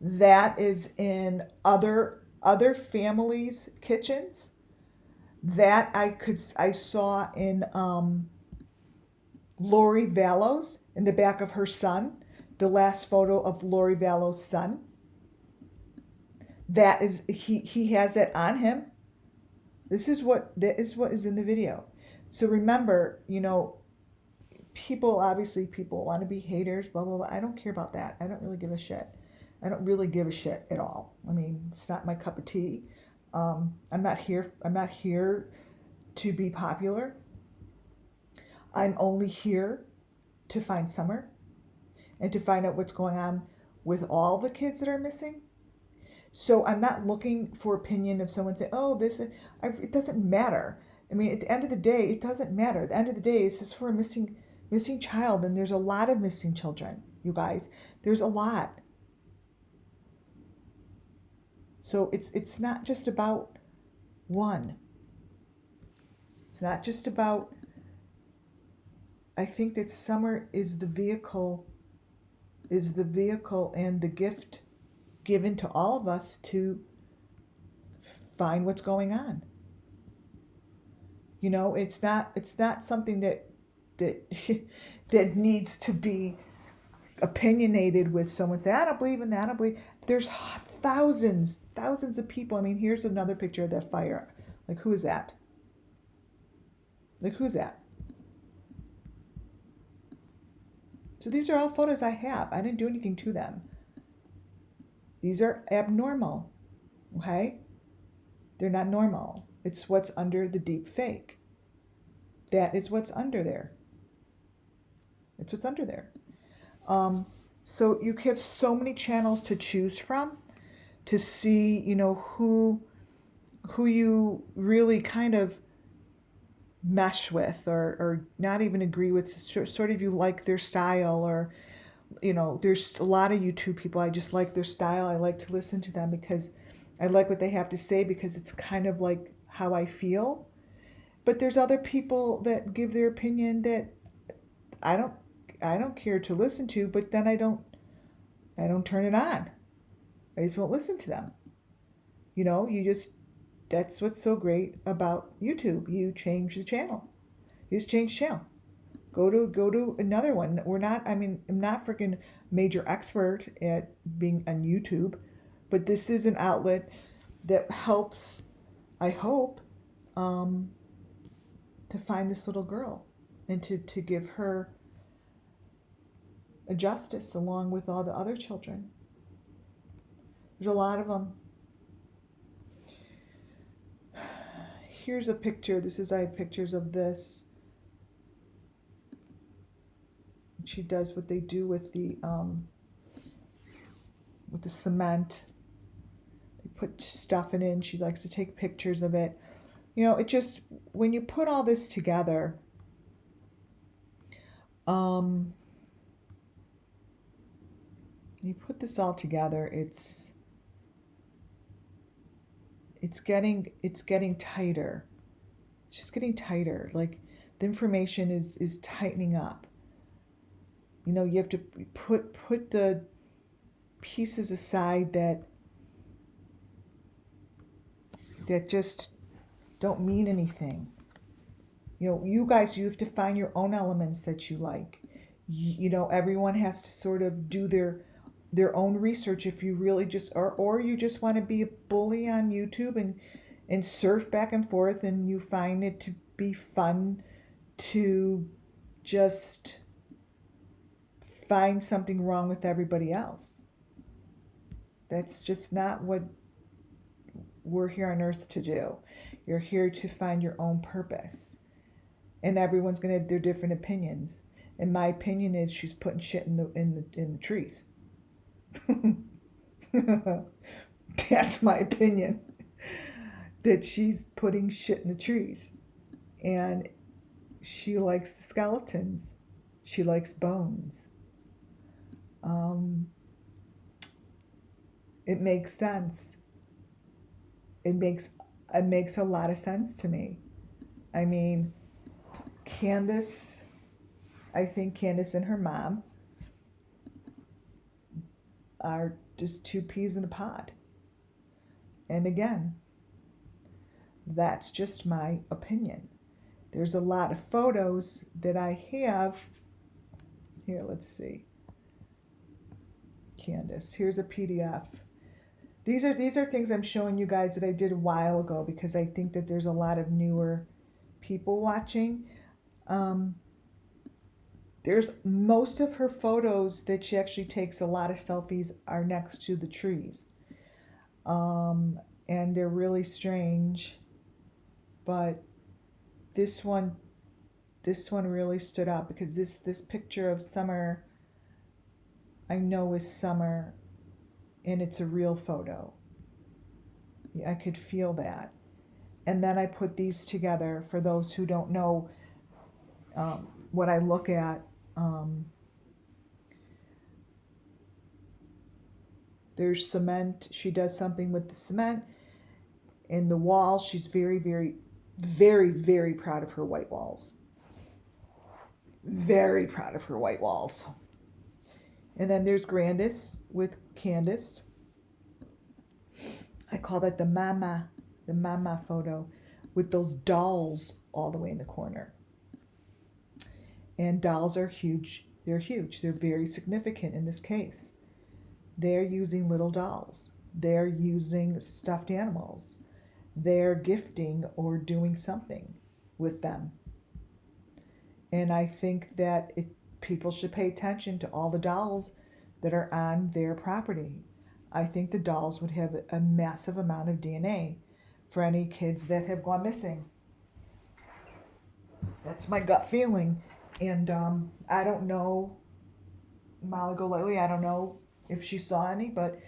That is in other families' kitchens. That I saw in Lori Vallow's, in the back of her son, the last photo of Lori Vallow's son. That is he has it on him. This is what is in the video. So remember, you know, people want to be haters, blah blah blah. I don't care about that. I don't really give a shit. I don't really give a shit at all. I mean, it's not my cup of tea. I'm not here to be popular. I'm only here to find Summer and to find out what's going on with all the kids that are missing. So I'm not looking for opinion of someone saying, oh, it doesn't matter. I mean, at the end of the day, it doesn't matter. At the end of the day, it's just for a missing child, and there's a lot of missing children, you guys. There's a lot. So it's not just about one. It's not just about, I think that Summer is the vehicle and the gift given to all of us to find what's going on. You know, it's not something that that needs to be opinionated with someone saying, I don't believe in that, I don't believe. There's thousands of people. I mean, here's another picture of that fire. Like, who is that? Like, who's that? So these are all photos I have. I didn't do anything to them. These are abnormal, okay? They're not normal. It's what's under the deep fake. That is what's under there. It's what's under there. So you have so many channels to choose from to see, you know, who you really kind of mesh with or not even agree with, sort of you like their style, or, you know, there's a lot of YouTube people, I just like their style. I like to listen to them because I like what they have to say, because it's kind of like how I feel. But there's other people that give their opinion that I don't care to listen to, but then I don't turn it on. I just won't listen to them. You know, that's what's so great about YouTube. You change the channel. You just change the channel. Go to another one. I'm not freaking major expert at being on YouTube, but this is an outlet that helps, I hope, to find this little girl and to give her a justice along with all the other children. There's a lot of them. Here's a picture. I have pictures of this. She does what they do with the cement. They put stuff in it. She likes to take pictures of it. You know, it just, when you put all this together, Um, you put this all together, it's getting tighter. It's just getting tighter. Like the information is tightening up. You know, you have to put the pieces aside that just don't mean anything. You know, you guys, you have to find your own elements that you like. You know, everyone has to sort of do their own research if you really just or you just want to be a bully on YouTube and surf back and forth and you find it to be fun to just find something wrong with everybody else. That's just not what we're here on earth to do. You're here to find your own purpose. And everyone's going to have their different opinions. And my opinion is she's putting shit in the trees. That's my opinion. That she's putting shit in the trees. And she likes the skeletons. She likes bones. It makes sense. It makes a lot of sense to me. I mean, Candace, I think Candace and her mom are just two peas in a pod. And again, that's just my opinion. There's a lot of photos that I have. Here, let's see. Candace, here's a PDF. These are things I'm showing you guys that I did a while ago because I think that there's a lot of newer people watching. There's most of her photos that she actually takes, a lot of selfies are next to the trees. And they're really strange. But this one really stood out because this picture of Summer I know is Summer and it's a real photo. I could feel that. And then I put these together for those who don't know what I look at. There's cement. She does something with the cement. In the walls, she's very, very, very, very proud of her white walls. Very proud of her white walls. And then there's Grandis with Candace. I call that the mama photo with those dolls all the way in the corner. And dolls are huge. They're huge. They're very significant in this case. They're using little dolls. They're using stuffed animals. They're gifting or doing something with them. And I think that people should pay attention to all the dolls that are on their property. I think the dolls would have a massive amount of DNA for any kids that have gone missing. That's my gut feeling. And I don't know, Molly Golightly, I don't know if she saw any, but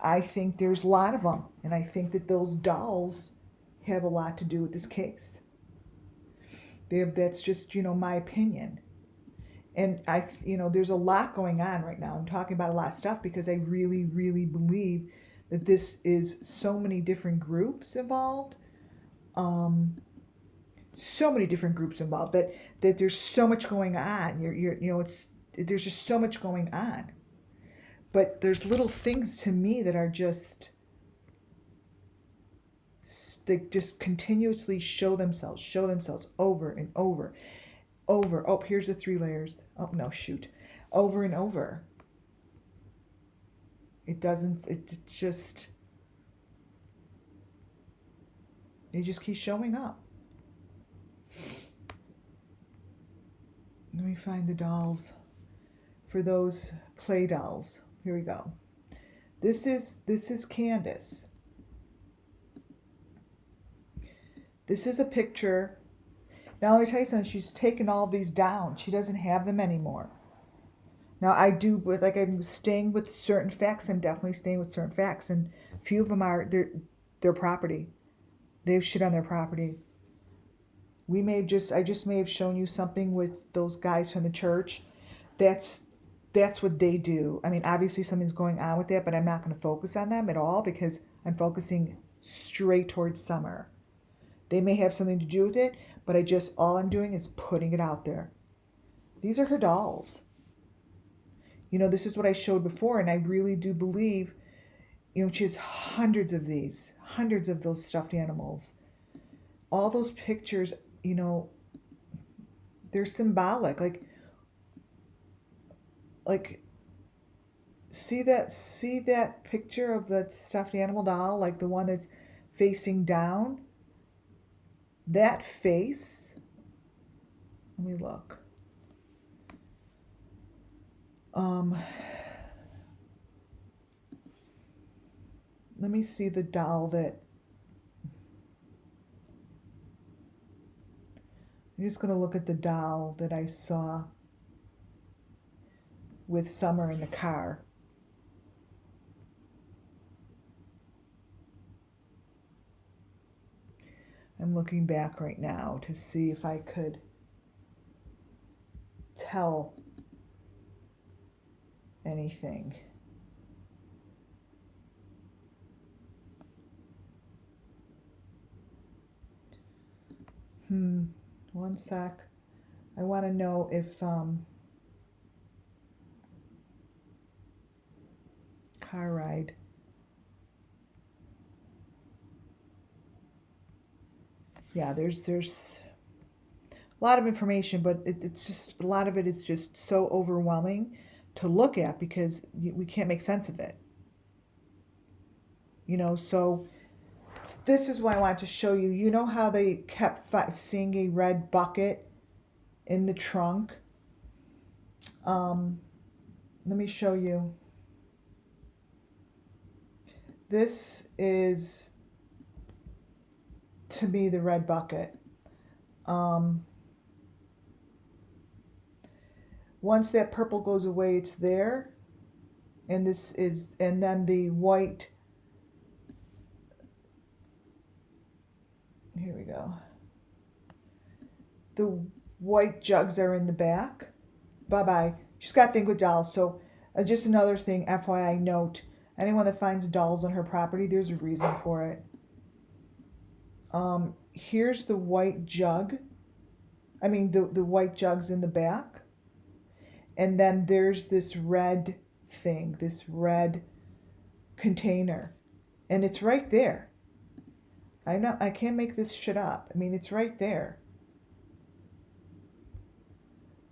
I think there's a lot of them. And I think that those dolls have a lot to do with this case. That's just, my opinion. And there's a lot going on right now. I'm talking about a lot of stuff because I really, really believe that this is so many different groups involved. So many different groups involved that there's so much going on. There's just so much going on. But there's little things to me that are just, they just continuously show themselves over and over. Oh, here's the 3 layers. Oh, no, shoot. Over and over. It just keeps showing up. Let me find the dolls. For those play dolls. Here we go. This is Candace. This is a picture. Now let me tell you something. She's taken all these down. She doesn't have them anymore. Now I do, like I'm staying with certain facts. I'm definitely staying with certain facts, and a few of them are their property. They have shit on their property. I just may have shown you something with those guys from the church. That's that's what they do. I mean, obviously something's going on with that, but I'm not going to focus on them at all because I'm focusing straight towards Summer. They may have something to do with it, but all I'm doing is putting it out there. These are her dolls. This is what I showed before, and I really do believe, she has hundreds of these, hundreds of those stuffed animals. All those pictures, they're symbolic. Like see that picture of that stuffed animal doll, like the one that's facing down? That face, let me look. Let me see the doll that I'm just going to look at the doll that I saw with Summer in the car. I'm looking back right now to see if I could tell anything. One sec. I want to know if car ride. Yeah, there's a lot of information, but it's just a lot of it is just so overwhelming to look at because we can't make sense of it. So this is why I wanted to show you. You know how they kept seeing a red bucket in the trunk? Let me show you. This is, to me, the red bucket. Once that purple goes away, it's there. And then the white, here we go. The white jugs are in the back. Bye-bye. She's got thing with dolls. So just another thing, FYI note, anyone that finds dolls on her property, there's a reason for it. Here's the white jug. I mean, the white jugs in the back. And then there's this red thing, this red container. And it's right there. I can't make this shit up. I mean, it's right there.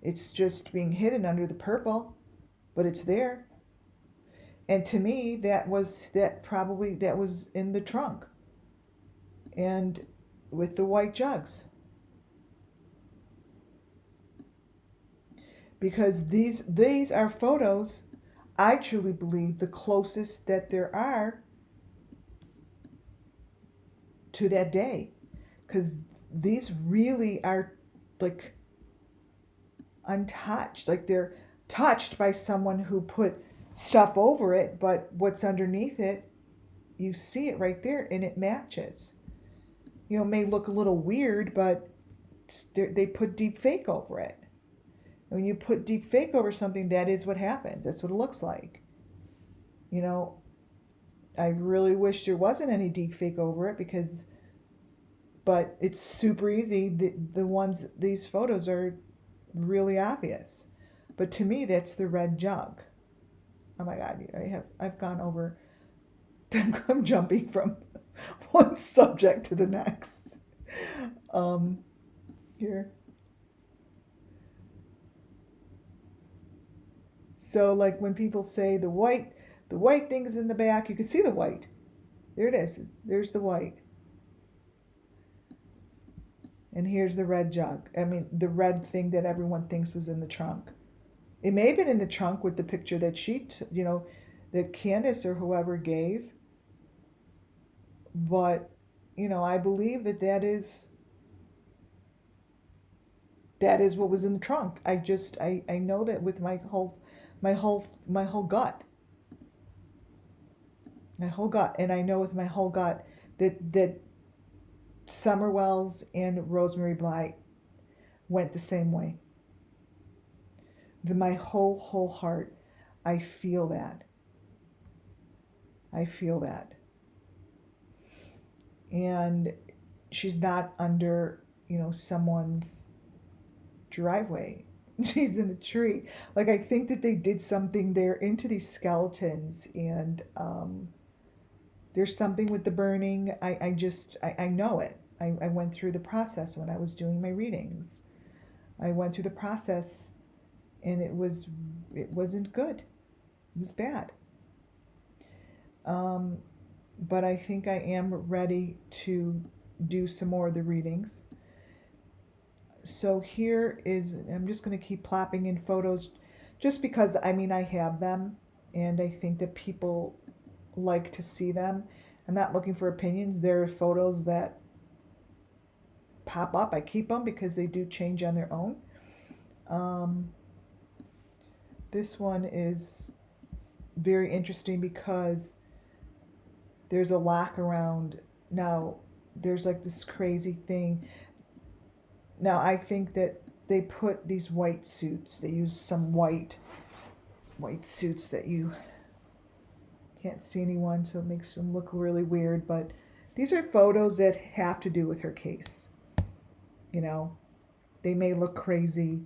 It's just being hidden under the purple, but it's there. And to me, that was in the trunk. And with the white jugs. Because these are photos, I truly believe, the closest that there are to that day. Because these really are like untouched. Like they're touched by someone who put stuff over it, but what's underneath it, you see it right there and it matches. It may look a little weird, but they put deep fake over it. And when you put deep fake over something, that is what happens. That's what it looks like. I really wish there wasn't any deep fake over it but it's super easy. These photos are really obvious. But to me, that's the red jug. Oh my God, I've gone over. I'm jumping from one subject to the next. Here. So like when people say the white thing is in the back, you can see the white. There it is. There's the white. And here's the red jug. I mean, the red thing that everyone thinks was in the trunk. It may have been in the trunk with the picture that that Candace or whoever gave. But, I believe that is what was in the trunk. I know that with my whole gut. My whole gut. And I know with my whole gut that Summer Wells and Rosemary Bly went the same way. My whole heart, I feel that. I feel that. And she's not under, someone's driveway. She's in a tree. Like, I think that they did something. They're into these skeletons, and there's something with the burning. I know it. I went through the process when I was doing my readings. I went through the process, and it wasn't good. It was bad. But I think I am ready to do some more of the readings. So here is, I'm just going to keep plopping in photos just because, I have them, and I think that people like to see them. I'm not looking for opinions. There are photos that pop up. I keep them because they do change on their own. This one is very interesting because there's a lock around. Now, there's like this crazy thing. Now, I think that they put these white suits. They use some white suits that you can't see anyone, so it makes them look really weird. But these are photos that have to do with her case. They may look crazy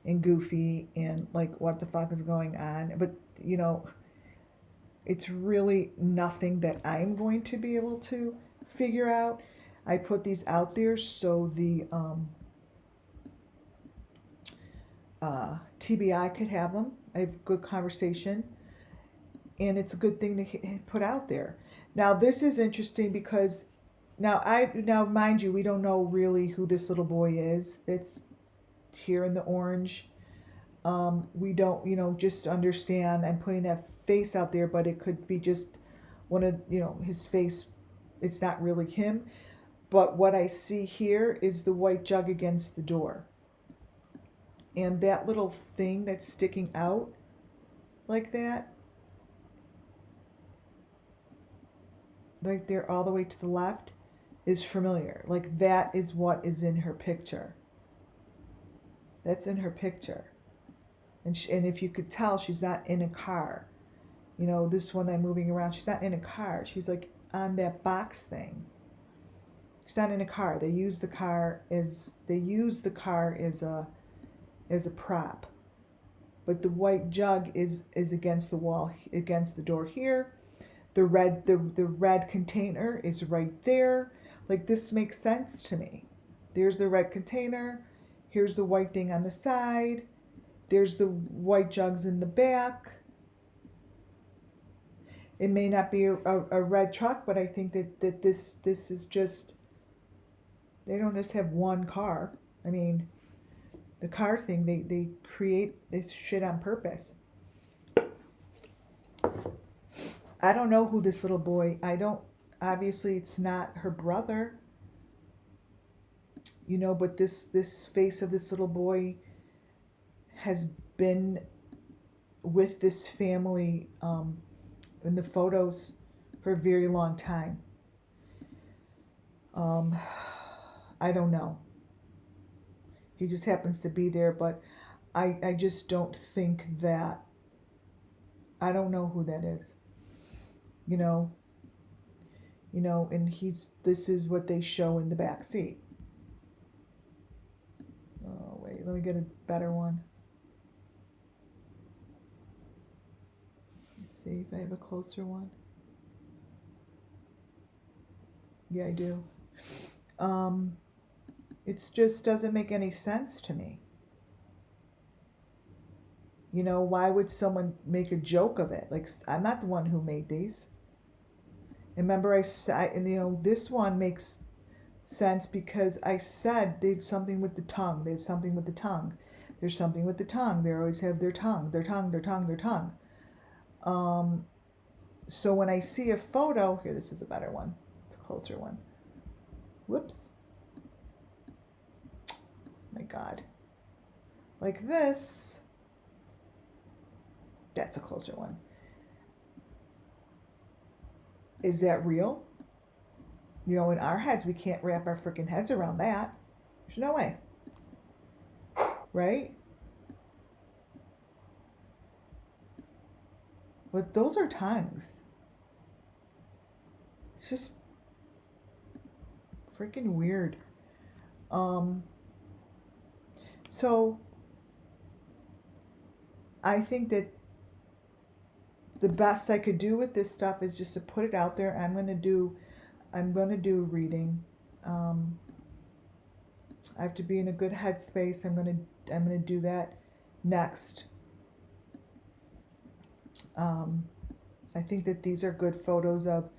and goofy and like, what the fuck is going on? But, it's really nothing that I'm going to be able to figure out. I put these out there so the TBI could have them. I have good conversation, and it's a good thing to put out there. Now, this is interesting because now mind you, we don't know really who this little boy is. That's here in the orange. We don't, just understand. I'm putting that face out there, but it could be just one of, his face. It's not really him. But what I see here is the white jug against the door. And that little thing that's sticking out like that, right there all the way to the left, is familiar. Like, that is what is in her picture. That's in her picture. And if you could tell, she's not in a car. This one I'm moving around, she's not in a car. She's like on that box thing. She's not in a car. They use the car as a prop. But the white jug is against the wall, against the door here. The red container is right there. Like, this makes sense to me. There's the red container. Here's the white thing on the side. There's the white jugs in the back. It may not be a red truck, but I think that this is just, they don't just have one car. The car thing, they create this shit on purpose. I don't know who this little boy, obviously it's not her brother, but this face of this little boy has been with this family in the photos for a very long time. I don't know. He just happens to be there, but I just don't think that, I don't know who that is. And this is what they show in the back seat. Oh, wait, let me get a better one. Let's see if I have a closer one. Yeah, I do. It just doesn't make any sense to me. Why would someone make a joke of it? Like, I'm not the one who made these. And remember, this one makes sense because I said they've something with the tongue. They have something with the tongue. There's something with the tongue. They always have their tongue. So when I see a photo, here, this is a better one. It's a closer one. Whoops. My God. Like this. That's a closer one. Is that real? You know, in our heads, we can't wrap our freaking heads around that. There's no way. Right? But those are tongues. It's just freaking weird. So I think that the best I could do with this stuff is just to put it out there. I'm gonna do a reading. I have to be in a good headspace. I'm gonna do that next. I think that these are good photos of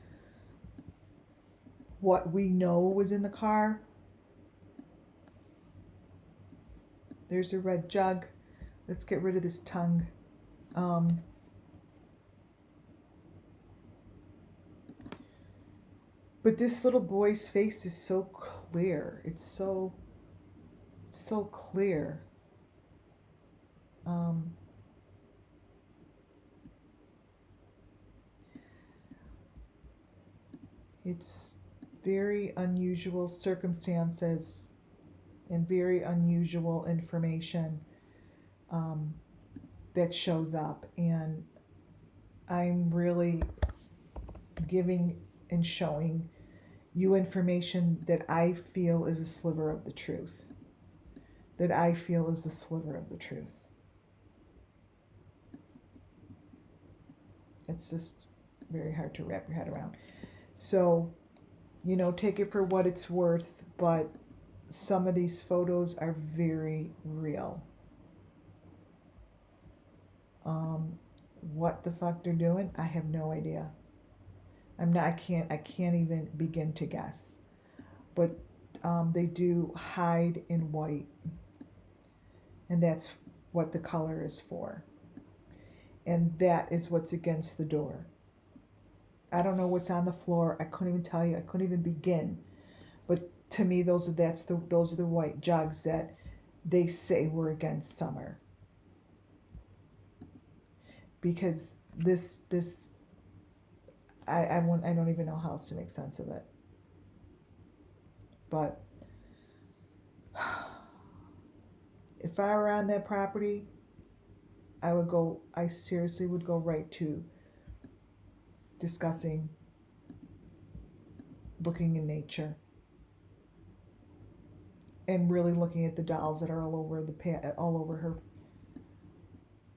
what we know was in the car. There's a red jug. Let's get rid of this tongue. But this little boy's face is so clear. It's so clear. It's very unusual circumstances and very unusual information that shows up. And I'm really giving and showing you information that I feel is a sliver of the truth. That I feel is a sliver of the truth. It's just very hard to wrap your head around. So, you know, take it for what it's worth, but some of these photos are very real. What the fuck they're doing, I have no idea. I can't even begin to guess. But they do hide in white. And that's what the color is for. And that is what's against the door. I don't know what's on the floor. I couldn't even tell you. I couldn't even begin. But to me, those are the white jugs that they say were against summer. Because I don't even know how else to make sense of it. But if I were on that property, I seriously would go right to discussing looking in nature and really looking at the dolls that are all over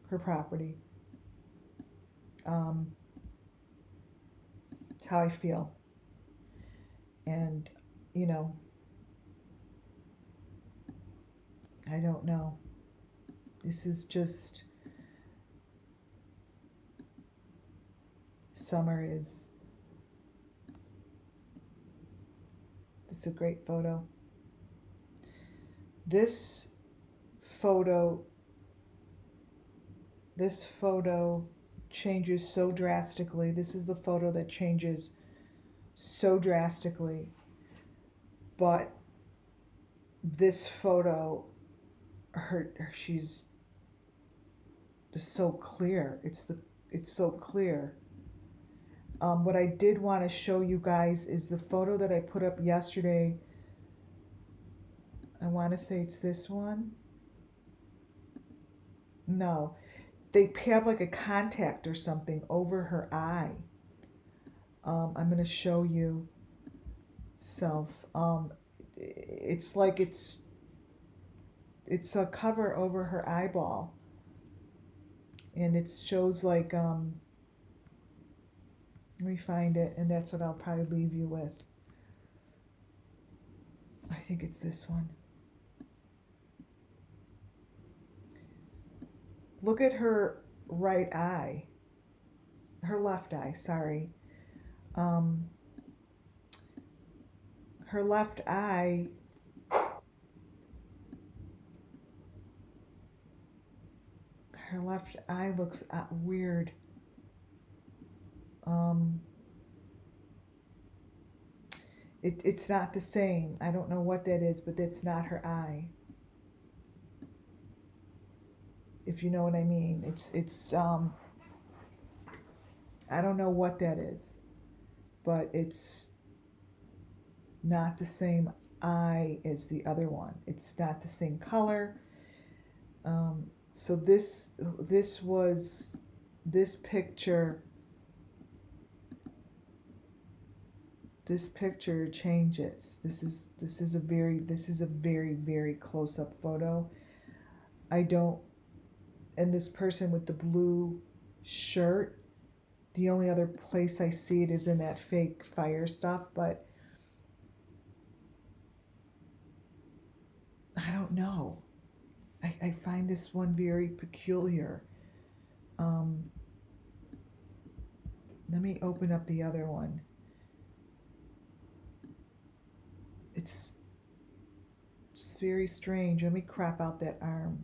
her property. It's how I feel. And, you know, I don't know. This is just, summer is, this is a great photo. This photo changes so drastically. This is the photo that changes so drastically. But this photo, she's just so clear. It's so clear. What I did want to show you guys is the photo that I put up yesterday. I want to say it's this one. No, they have like a contact or something over her eye. I'm going to show you self. It's like it's a cover over her eyeball. And it shows like, let me find it, and that's what I'll probably leave you with. I think it's this one. Look at her right eye. Her left eye, sorry. Her left eye looks weird. It's not the same. I don't know what that is, but that's not her eye. If you know what I mean. It's I don't know what that is, but it's not the same eye as the other one. It's not the same color. So this picture. This picture changes. This is a very close up photo. I don't. And this person with the blue shirt, the only other place I see it is in that fake fire stuff, but I don't know. I find this one very peculiar. Let me open up the other one. It's very strange. Let me crop out that arm.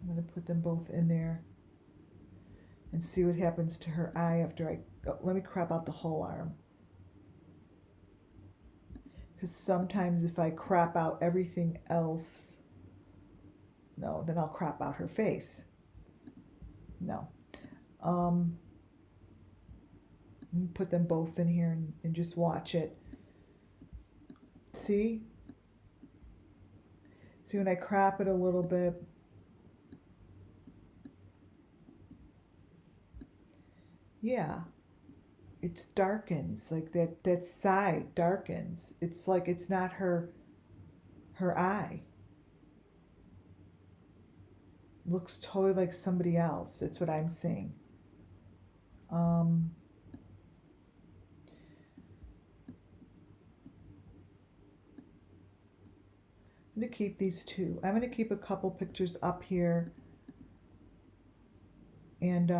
I'm going to put them both in there and see what happens to her eye after let me crop out the whole arm. Because sometimes if I crop out everything else, no, then I'll crop out her face. No. Put them both in here and just watch it. See? See when I crop it a little bit. Yeah. It darkens, like that side darkens. It's like it's not her eye. Looks totally like somebody else. That's what I'm seeing. I'm going to keep these two. I'm going to keep a couple pictures up here. And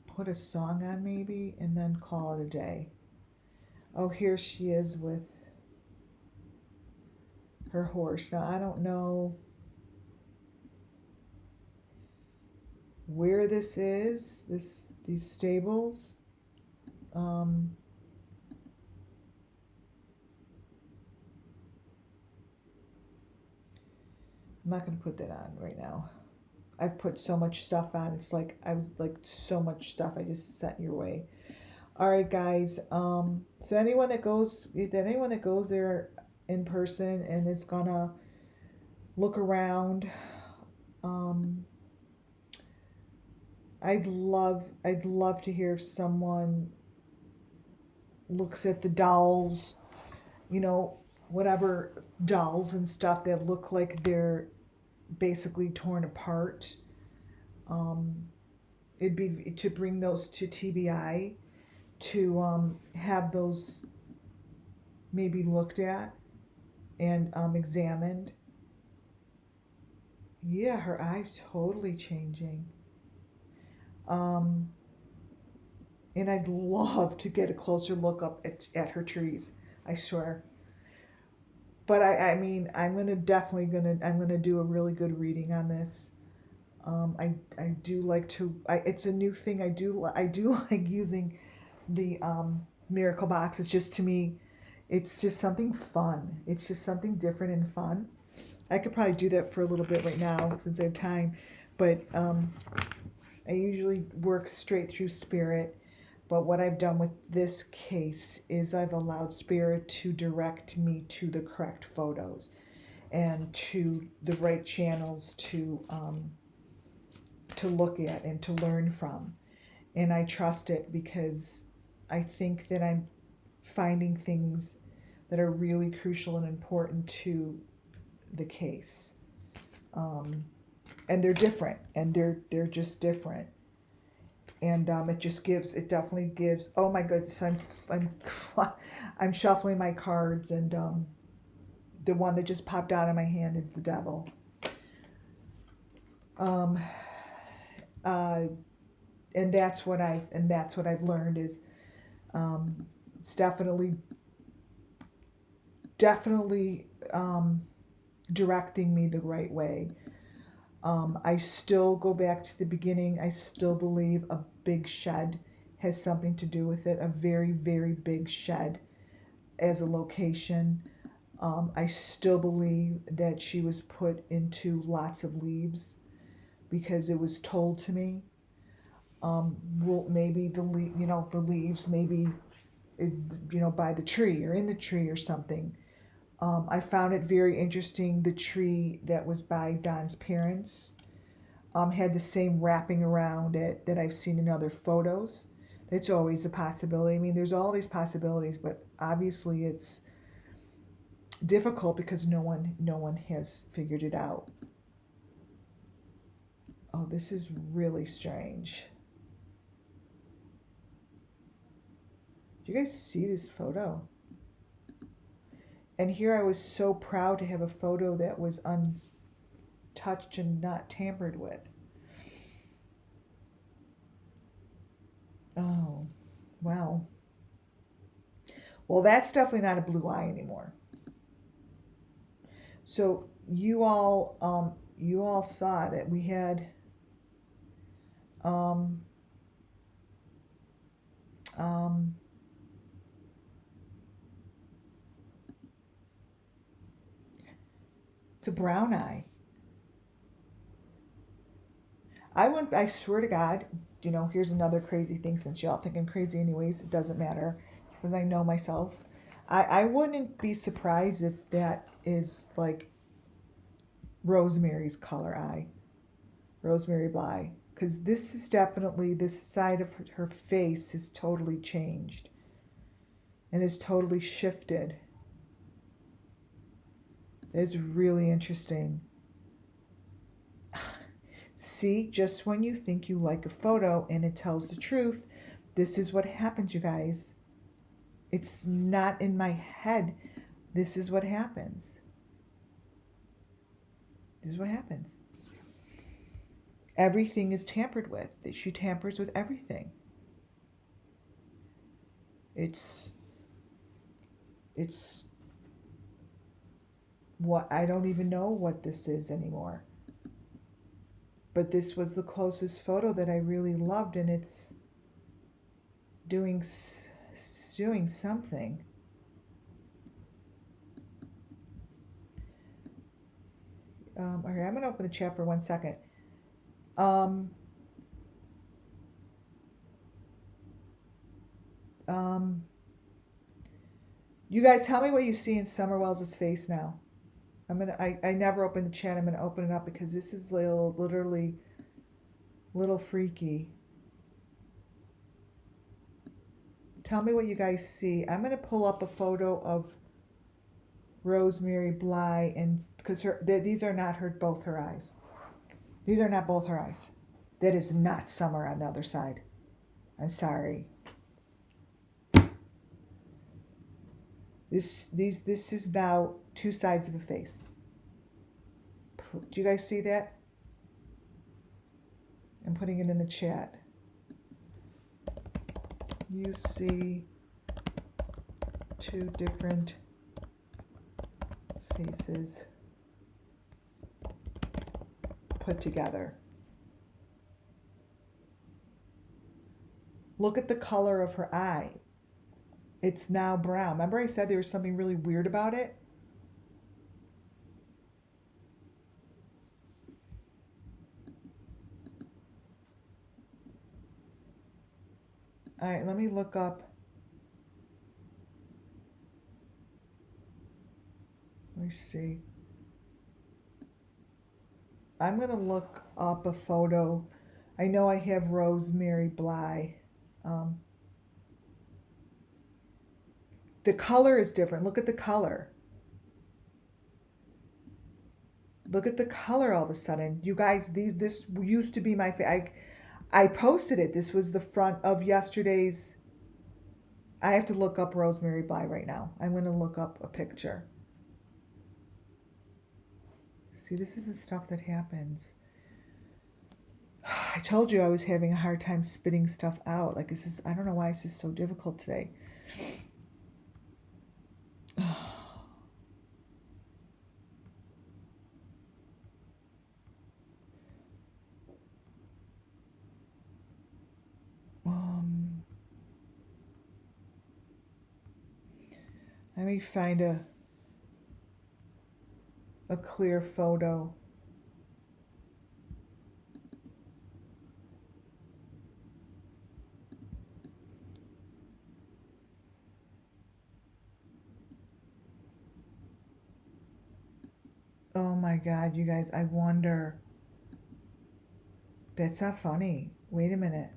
put a song on maybe and then call it a day. Oh, here she is with her horse. Now, I don't know where this is, these stables. I'm not going to put that on right now. I've put so much stuff on. It's like I was like so much stuff I just sent your way. All right, guys. So anyone that goes there in person and is gonna look around, I'd love to hear if someone looks at the dolls, whatever dolls and stuff that look like they're basically torn apart. It'd be to bring those to TBI to have those maybe looked at and examined. Yeah, her eye's totally changing. And I'd love to get a closer look up at her trees. I swear. But I mean, I'm gonna do a really good reading on this. I do like to. It's a new thing. I do like using the miracle box. It's just, to me, it's just something fun. It's just something different and fun. I could probably do that for a little bit right now since I have time, but I usually work straight through spirit. But what I've done with this case is I've allowed spirit to direct me to the correct photos and to the right channels to look at and to learn from. And I trust it because I think that I'm finding things that are really crucial and important to the case. And they're different, and they're just different. And it definitely gives. Oh my goodness, I'm shuffling my cards, and the one that just popped out of my hand is the devil. And that's what I've learned is, it's definitely directing me the right way. I still go back to the beginning. I still believe a big shed has something to do with it. A very, very big shed as a location. I still believe that she was put into lots of leaves because it was told to me. Well, maybe the the leaves, maybe by the tree or in the tree or something. I found it very interesting. The tree that was by Don's parents had the same wrapping around it that I've seen in other photos. It's always a possibility. I mean, there's all these possibilities, but obviously it's difficult because no one has figured it out. Oh, this is really strange. Do you guys see this photo? And here I was so proud to have a photo that was untouched and not tampered with. Oh, wow. Well, that's definitely not a blue eye anymore. So you all saw that we had um, um, it's a brown eye. I swear to God, here's another crazy thing, since y'all think I'm crazy anyways, it doesn't matter because I know myself. I wouldn't be surprised if that is like Rosemary's color eye, Rosemary Bly, because this is definitely, this side of her face is totally changed and is totally shifted. It's really interesting. See, just when you think you like a photo and it tells the truth, this is what happens, you guys. It's not in my head. This is what happens. This is what happens. Everything is tampered with. She tampers with everything. It's what, I don't even know what this is anymore. But this was the closest photo that I really loved, and it's doing something. All right, I'm gonna open the chat for 1 second. Um, um, you guys tell me what you see in Summer Wells' face now. I never open the chat. I'm gonna open it up because this is literally little freaky. Tell me what you guys see. I'm gonna pull up a photo of Rosemary Bly, and because these are not both her eyes. These are not both her eyes. That is not Summer on the other side. I'm sorry. This is now two sides of a face. Do you guys see that? I'm putting it in the chat. You see two different faces put together. Look at the color of her eye. It's now brown. Remember I said there was something really weird about it? All right, let me look up. Let me see. I'm going to look up a photo. I know I have Rosemary Bly. The color is different. Look at the color. Look at the color all of a sudden. You guys, this used to be my favorite. I posted it. This was the front of yesterday's. I have to look up Rosemary Bly right now. I'm going to look up a picture. See, this is the stuff that happens. I told you I was having a hard time spitting stuff out. Like, this is, I don't know why this is so difficult today. Let me find a clear photo. Oh my God, you guys, I wonder. That's not funny. Wait a minute.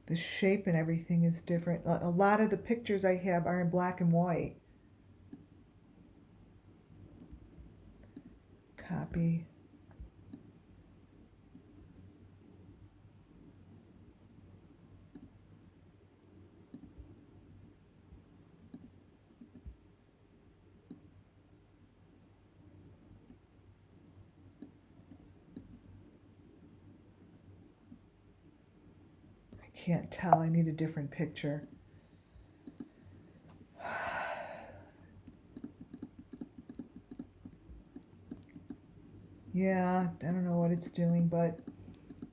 The shape and everything is different. A lot of the pictures I have are in black and white. Copy. I can't tell. I need a different picture. Yeah, I don't know what it's doing, but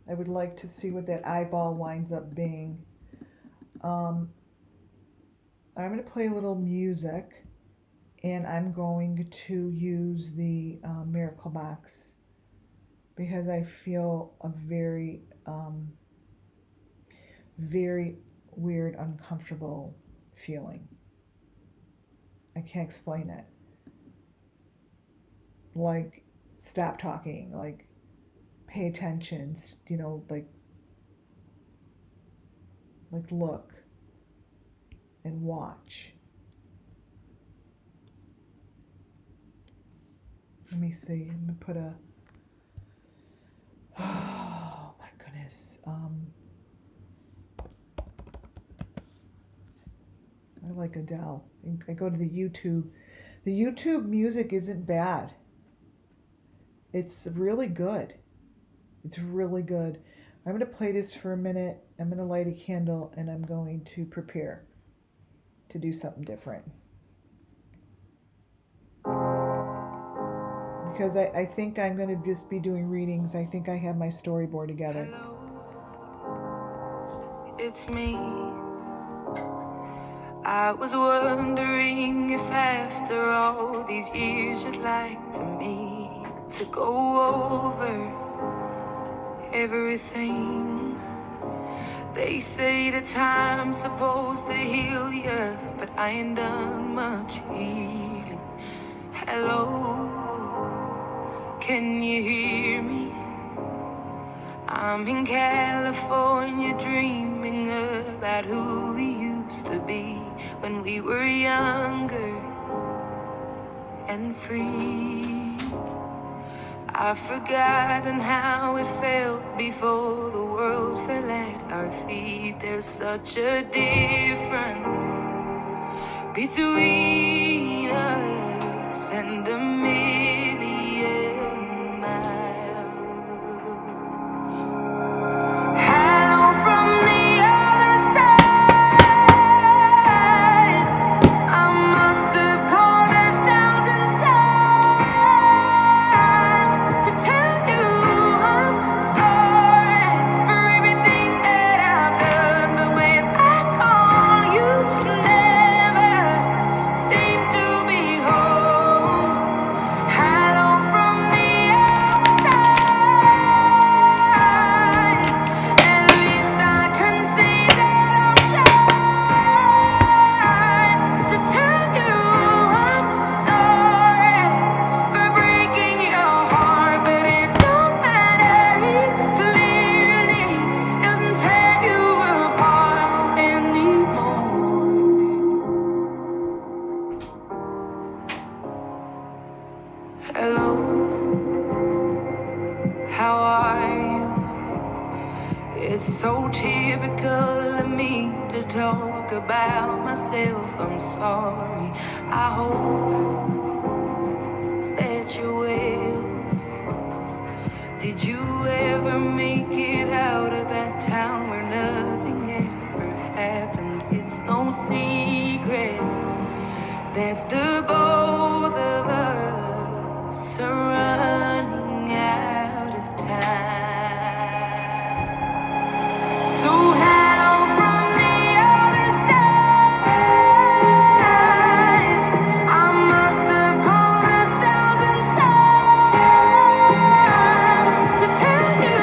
I would like to see what that eyeball winds up being. I'm going to play a little music, and I'm going to use the Miracle Box because I feel a very, very weird, uncomfortable feeling. I can't explain it. Like, stop talking, like, pay attention, like look and watch. Let me see. I'm gonna put a. Oh my goodness. I like Adele. I go to the YouTube. The YouTube music isn't bad. It's really good. It's really good. I'm going to play this for a minute. I'm going to light a candle and I'm going to prepare to do something different. Because I think I'm going to just be doing readings. I think I have my storyboard together. Hello, it's me. I was wondering if after all these years you'd like to meet to go over everything. They say that time's supposed to heal ya, but I ain't done much healing. Hello, can you hear me? I'm in California dreaming about who we used to be when we were younger and free. I've forgotten how it felt before the world fell at our feet. There's such a difference between us and a million miles. Hello from the other side. I must have called 1,000 times to tell you I'm sorry for everything that I've done. But when I call, you never seem to be home. Hello from the outside. At least I can say that I've tried to tell you I'm sorry for breaking your heart, but it don't matter. It clearly doesn't tear you apart anymore. Hello, how are you? It's so typical of me to talk about myself. I'm sorry. I hope that you're well. Did you ever make it out of that town where nothing ever happened? It's no secret that the both of us are running out of time. So hello from the other side. I must have called 1,000 times to tell you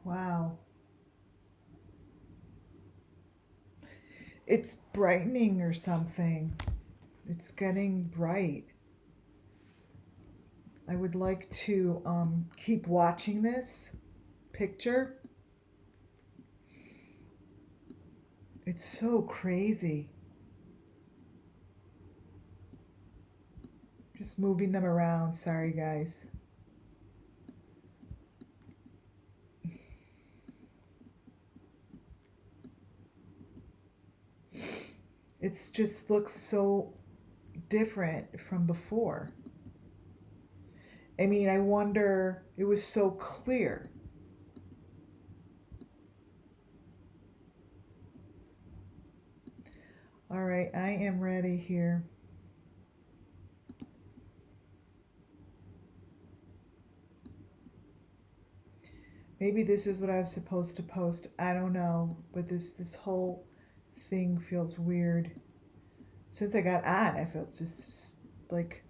Wow. It's brightening or something. It's getting bright. I would like to keep watching this picture. It's so crazy. Just moving them around. Sorry, guys. It just looks so different from before. I mean, I wonder, it was so clear. All right, I am ready here. Maybe this is what I was supposed to post. I don't know, but this whole thing feels weird. Since I got on, I felt just like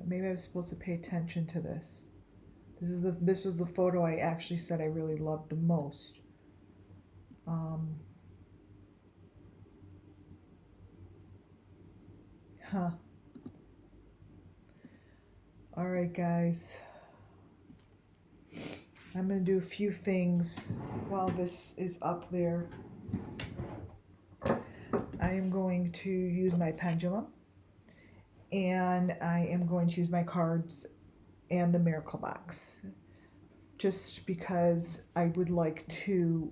maybe I was supposed to pay attention to this. This was the photo I actually said I really loved the most. Huh. All right, guys. I'm going to do a few things while this is up there. I am going to use my pendulum, and I am going to use my cards and the miracle box, just because I would like to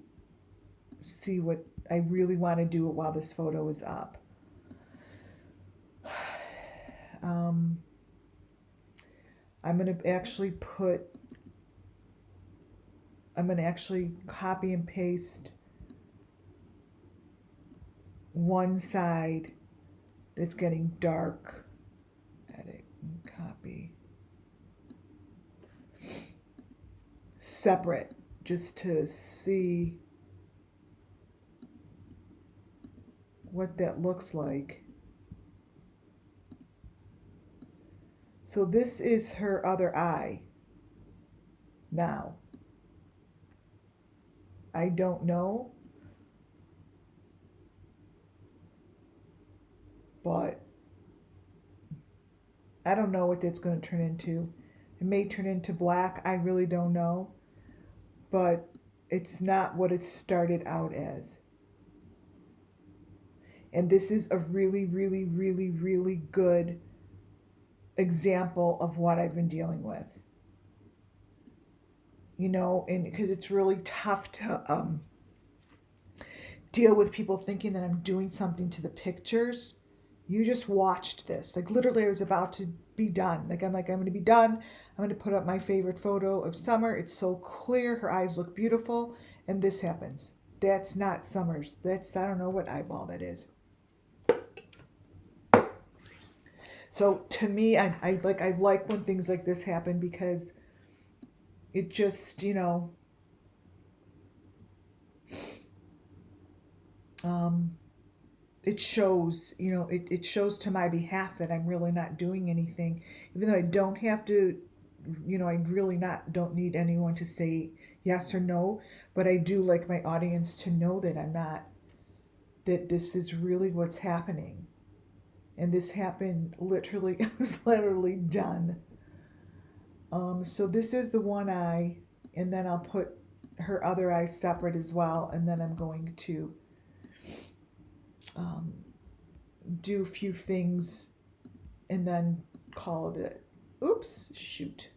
see what I really want to do while this photo is up. I'm going to actually copy and paste one side that's getting dark. Edit and copy. Separate, just to see what that looks like. So this is her other eye. Now, I don't know, but I don't know what that's going to turn into. It may turn into black. I really don't know, but it's not what it started out as. And this is a really, really, really, really good example of what I've been dealing with. You know, and because it's really tough to deal with people thinking that I'm doing something to the pictures. You just watched this. Like literally I was about to be done. I'm going to be done. I'm going to put up my favorite photo of Summer. It's so clear. Her eyes look beautiful. And this happens. That's not Summer's. I don't know what eyeball that is. So to me, I like when things like this happen, because it just, you know, it shows, you know, it shows to my behalf that I'm really not doing anything, even though I don't have to, you know, I really don't need anyone to say yes or no, but I do like my audience to know that that this is really what's happening. And this happened literally, it was literally done. So this is the one eye, and then I'll put her other eye separate as well, and then I'm going to do a few things and then call it. Oops, shoot.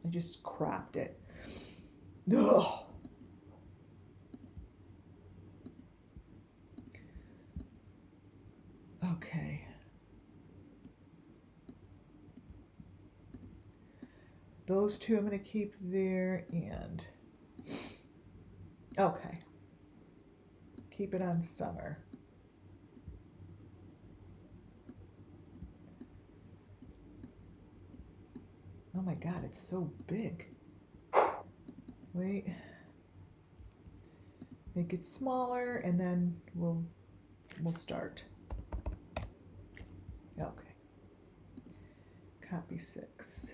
I just cropped it. Ugh. Okay. Those two I'm going to keep there, and okay. Keep it on Summer. Oh my God, it's so big. Wait. Make it smaller, and then we'll start. Okay. Copy 6.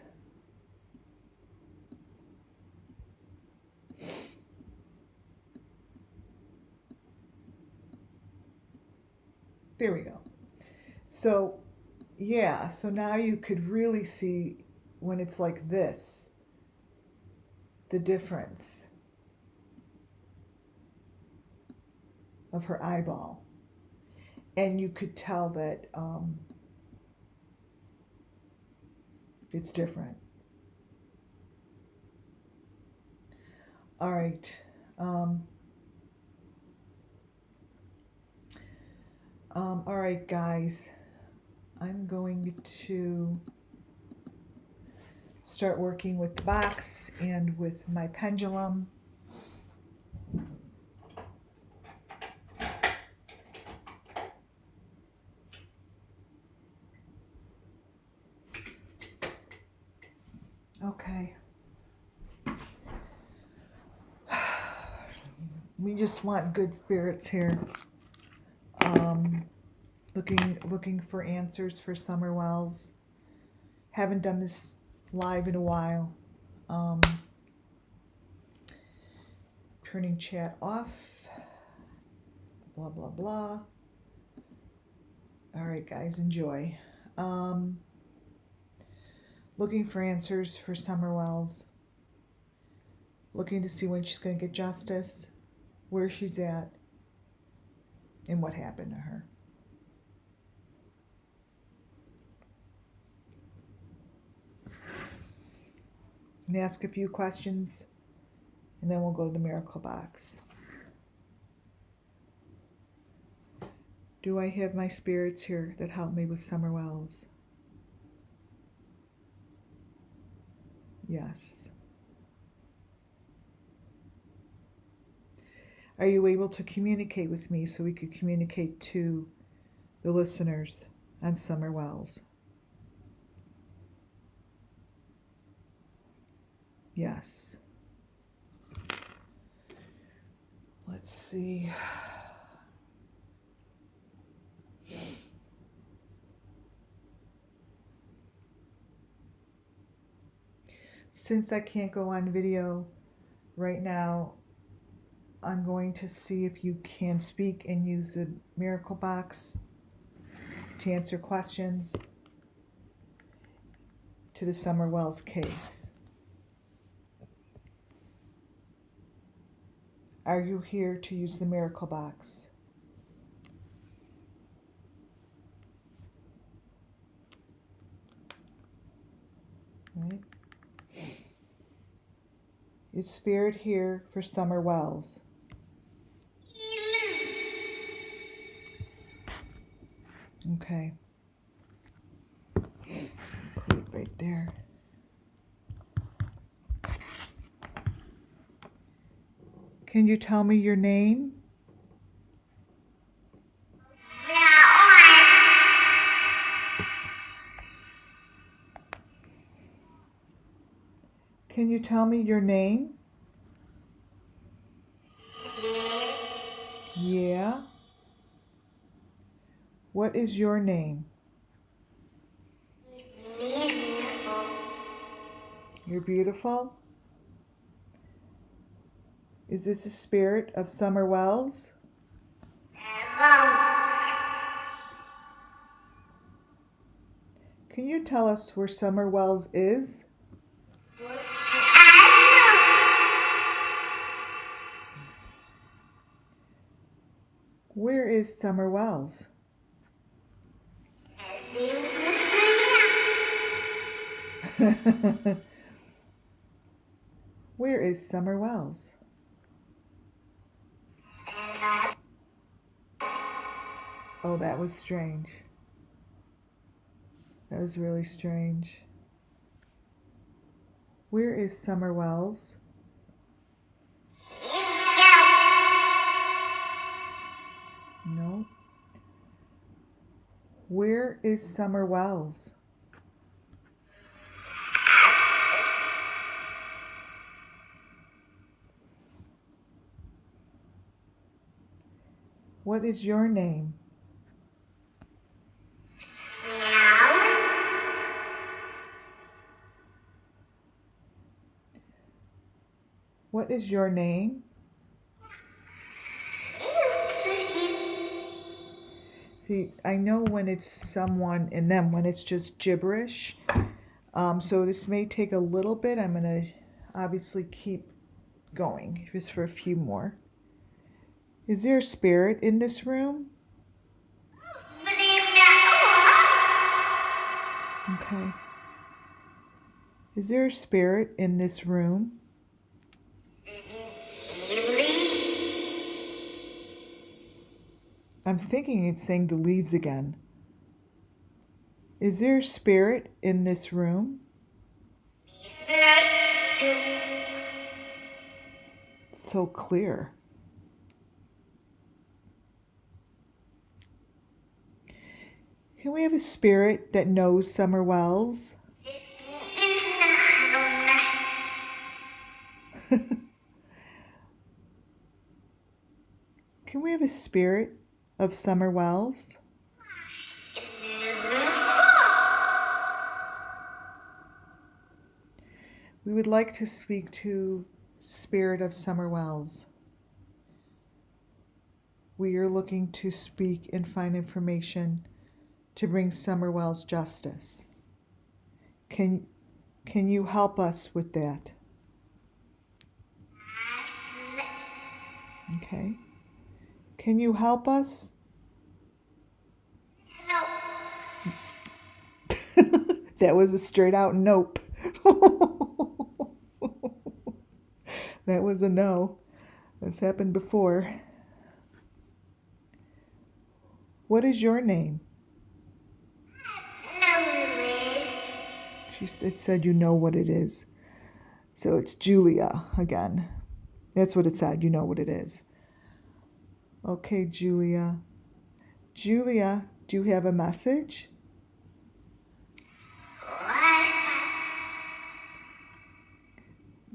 There we go. So, yeah, so now you could really see when it's like this, the difference of her eyeball. And you could tell that it's different. All right. All right, guys. I'm going to start working with the box and with my pendulum. Okay. We just want good spirits here. Looking for answers for Summer Wells. Haven't done this live in a while. Turning chat off. Blah blah blah. All right, guys, enjoy. Looking for answers for Summer Wells. Looking to see when she's going to get justice, where she's at, and what happened to her. And ask a few questions, and then we'll go to the miracle box. Do I have my spirits here that help me with Summer Wells? Yes. Are you able to communicate with me so we could communicate to the listeners on Summer Wells? Yes. Let's see. Since I can't go on video right now, I'm going to see if you can speak and use the miracle box to answer questions to the Summer Wells case. Are you here to use the miracle box? Right? Is Spirit here for Summer Wells? Okay. Put it right there. Can you tell me your name? Can you tell me your name? Yeah. What is your name? You're beautiful? Is this a spirit of Summer Wells? Can you tell us where Summer Wells is? Where is Summer Wells? Where is Summer Wells? Oh, that was strange. That was really strange. Where is Summer Wells? No. Where is Summer Wells? What is your name? What is your name? See, I know when it's someone and them, when it's just gibberish. So this may take a little bit. I'm going to obviously keep going just for a few more. Is there a spirit in this room? Okay. Is there a spirit in this room? I'm thinking it's saying the leaves again. Is there a spirit in this room? So clear. Can we have a spirit that knows Summer Wells? Can we have a spirit of Summer Wells? We would like to speak to Spirit of Summer Wells. We are looking to speak and find information to bring Summer Wells justice. Can you help us with that? Okay. Can you help us? That was a straight out nope. That was a no. That's happened before. What is your name? It said you know what it is. So it's Julia again. That's what it said. You know what it is. Okay, Julia. Julia, do you have a message?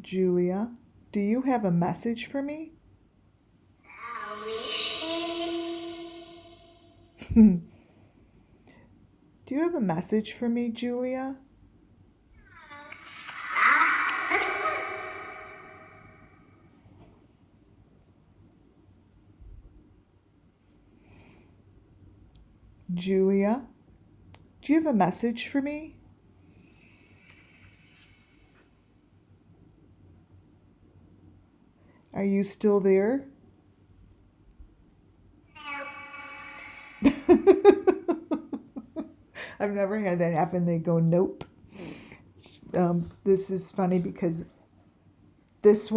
Julia, do you have a message for me? Do you have a message for me, Julia? Julia, do you have a message for me? Are you still there? I've never had that happen. They go, nope. This is funny because this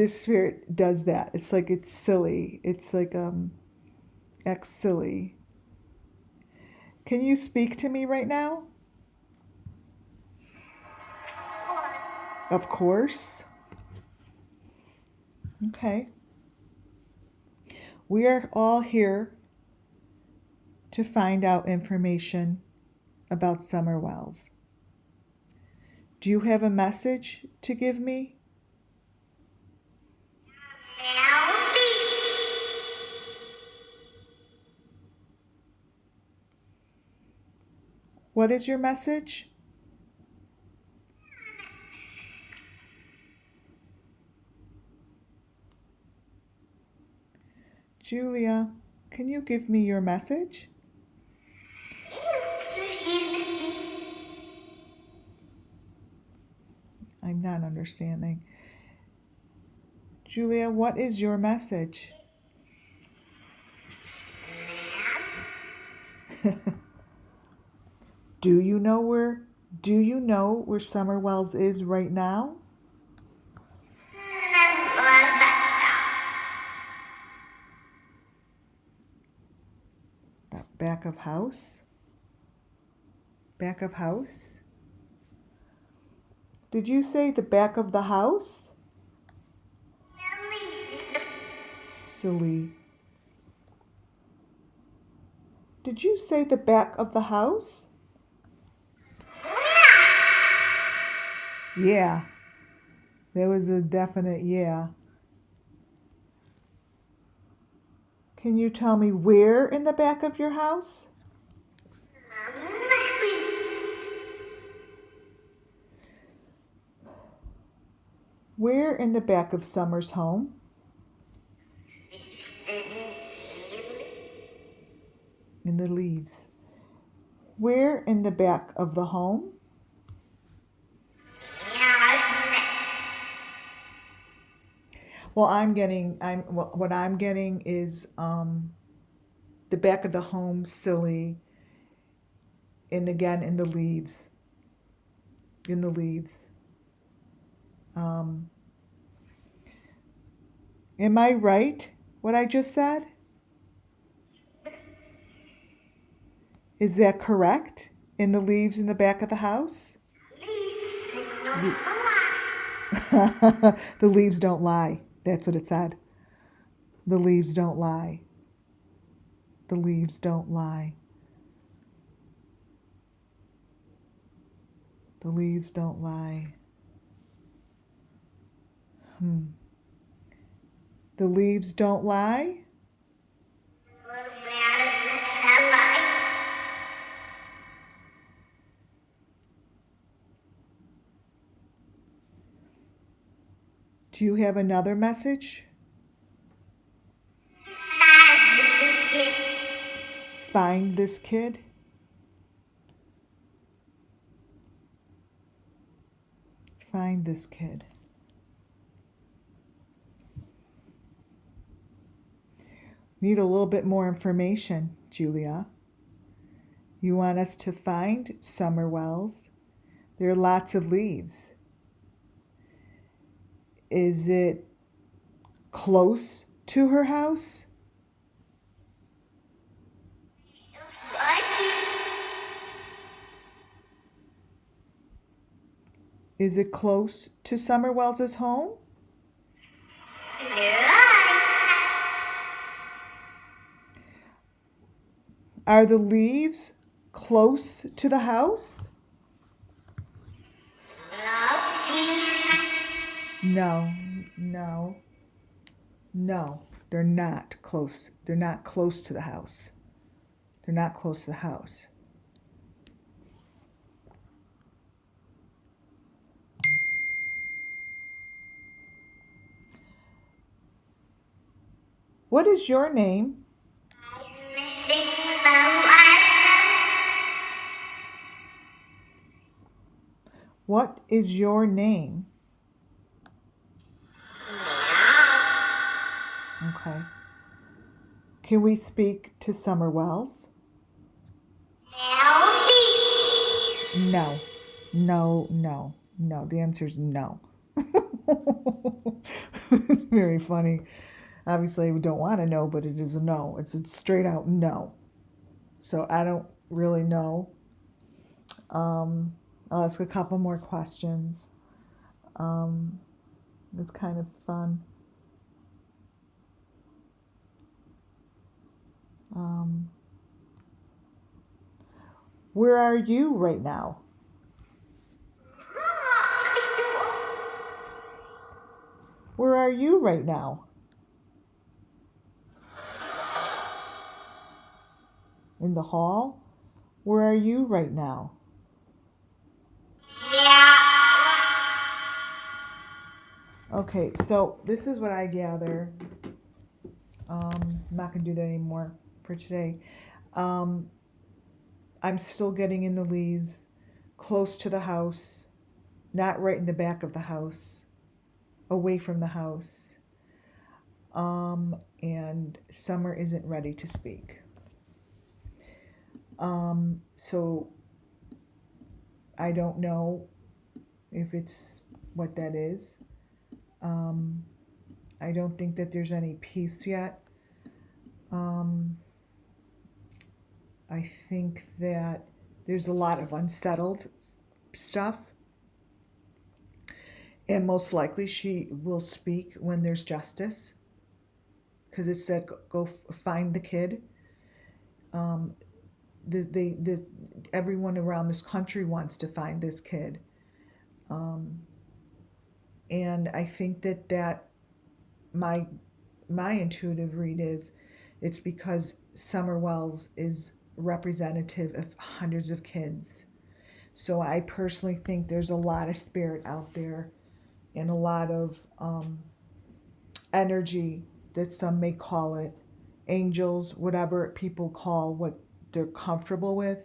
spirit does that. It's like it's silly. It's like X silly. Can you speak to me right now? Of course. Okay. We are all here to find out information about Summer Wells. Do you have a message to give me? What is your message? Julia, can you give me your message? I'm not understanding. Julia, what is your message? Do you know where Summer Wells is right now? That back of house? Back of house? Did you say the back of the house? Silly. Did you say the back of the house? Yeah. There was a definite yeah. Can you tell me where in the back of your house? Where in the back of Summer's home? in the leaves. Where in the back of the home? Well, what I'm getting is the back of the home, silly, and again in the leaves. In the leaves. Am I right? What I just said? Is that correct? In the leaves in the back of the house? The leaves don't lie. That's what it said. The leaves don't lie. The leaves don't lie. The leaves don't lie. The leaves don't lie? Do you have another message? Find this kid. Find this kid. Need a little bit more information, Julia. You want us to find Summer Wells? There are lots of leaves. Is it close to her house? Is it close to Summer Wells' home? Are the leaves close to the house? No, no, no. They're not close. They're not close to the house. They're not close to the house. What is your name? What is your name? Okay. Can we speak to Summer Wells? No. No, no, no. The answer is no. It's very funny. Obviously, we don't want to know, but it is a no. It's a straight out no. So I don't really know. I'll ask a couple more questions. It's kind of fun. Where are you right now? Where are you right now? In the hall? Where are you right now? Okay, so this is what I gather. I'm not going to do that anymore for today. I'm still getting in the leaves, close to the house, not right in the back of the house, away from the house. And Summer isn't ready to speak. So I don't know if it's what that is. I don't think that there's any peace yet. I think that there's a lot of unsettled stuff. And most likely she will speak when there's justice. Because it said, go find the kid. Everyone around this country wants to find this kid. And I think that my intuitive read is it's because Summer Wells is representative of hundreds of kids. So I personally think there's a lot of spirit out there and a lot of energy that some may call it, angels, whatever people call what they're comfortable with,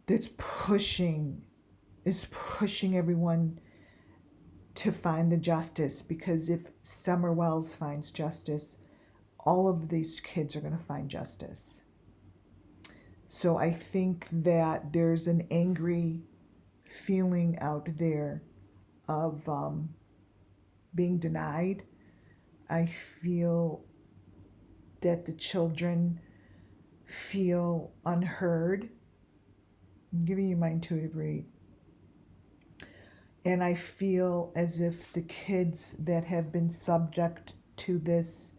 that's pushing, is pushing everyone to find the justice. Because if Summer Wells finds justice, all of these kids are going to find justice. So I think that there's an angry feeling out there of being denied. I feel that the children feel unheard. I'm giving you my intuitive read. And I feel as if the kids that have been subject to this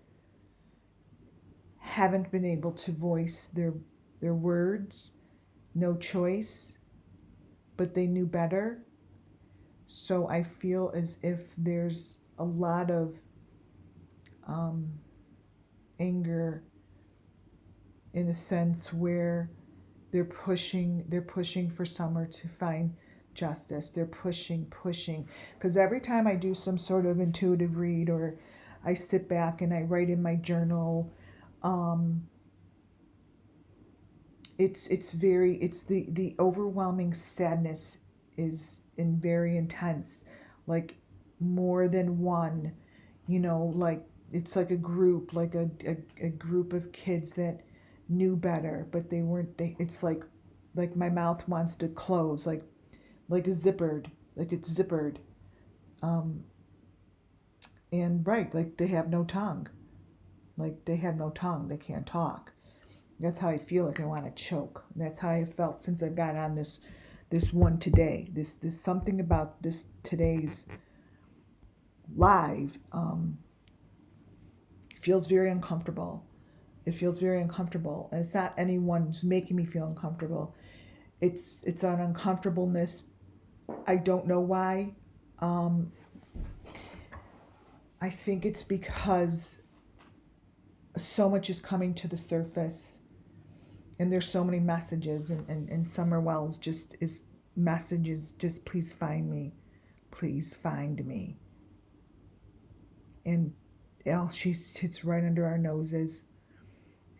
haven't been able to voice their words, no choice, but they knew better. So I feel as if there's a lot of anger, in a sense, where they're pushing for Summer to find justice. They're pushing, because every time I do some sort of intuitive read, or I sit back and I write in my journal, it's the overwhelming sadness is very intense, like more than one, like it's like a group, like a group of kids that knew better, but they weren't. It's like my mouth wants to close, like it's zippered, and right, like they have no tongue, they can't talk. That's how I feel, like I want to choke. That's how I felt since I got on this one today. This something about this today's live feels very uncomfortable. It feels very uncomfortable, and it's not anyone who's making me feel uncomfortable. It's an uncomfortableness. I don't know why. I think it's because so much is coming to the surface, and there's so many messages, and Summer Wells just is messages, just please find me, and it's right under our noses,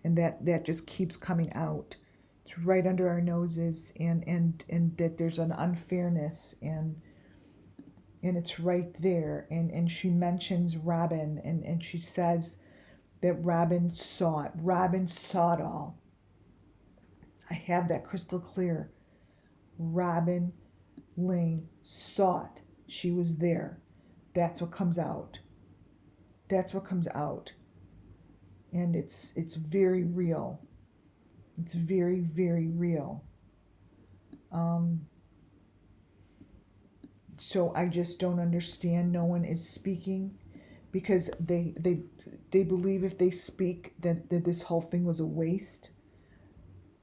and that just keeps coming out. It's right under our noses, and that there's an unfairness, and it's right there, and she mentions Robin, and she says that Robin saw it. Robin saw it all. I have that crystal clear. Robin Lane saw it. She was there. That's what comes out. And it's very real. It's very, very real. So I just don't understand. No one is speaking, because they believe if they speak that this whole thing was a waste.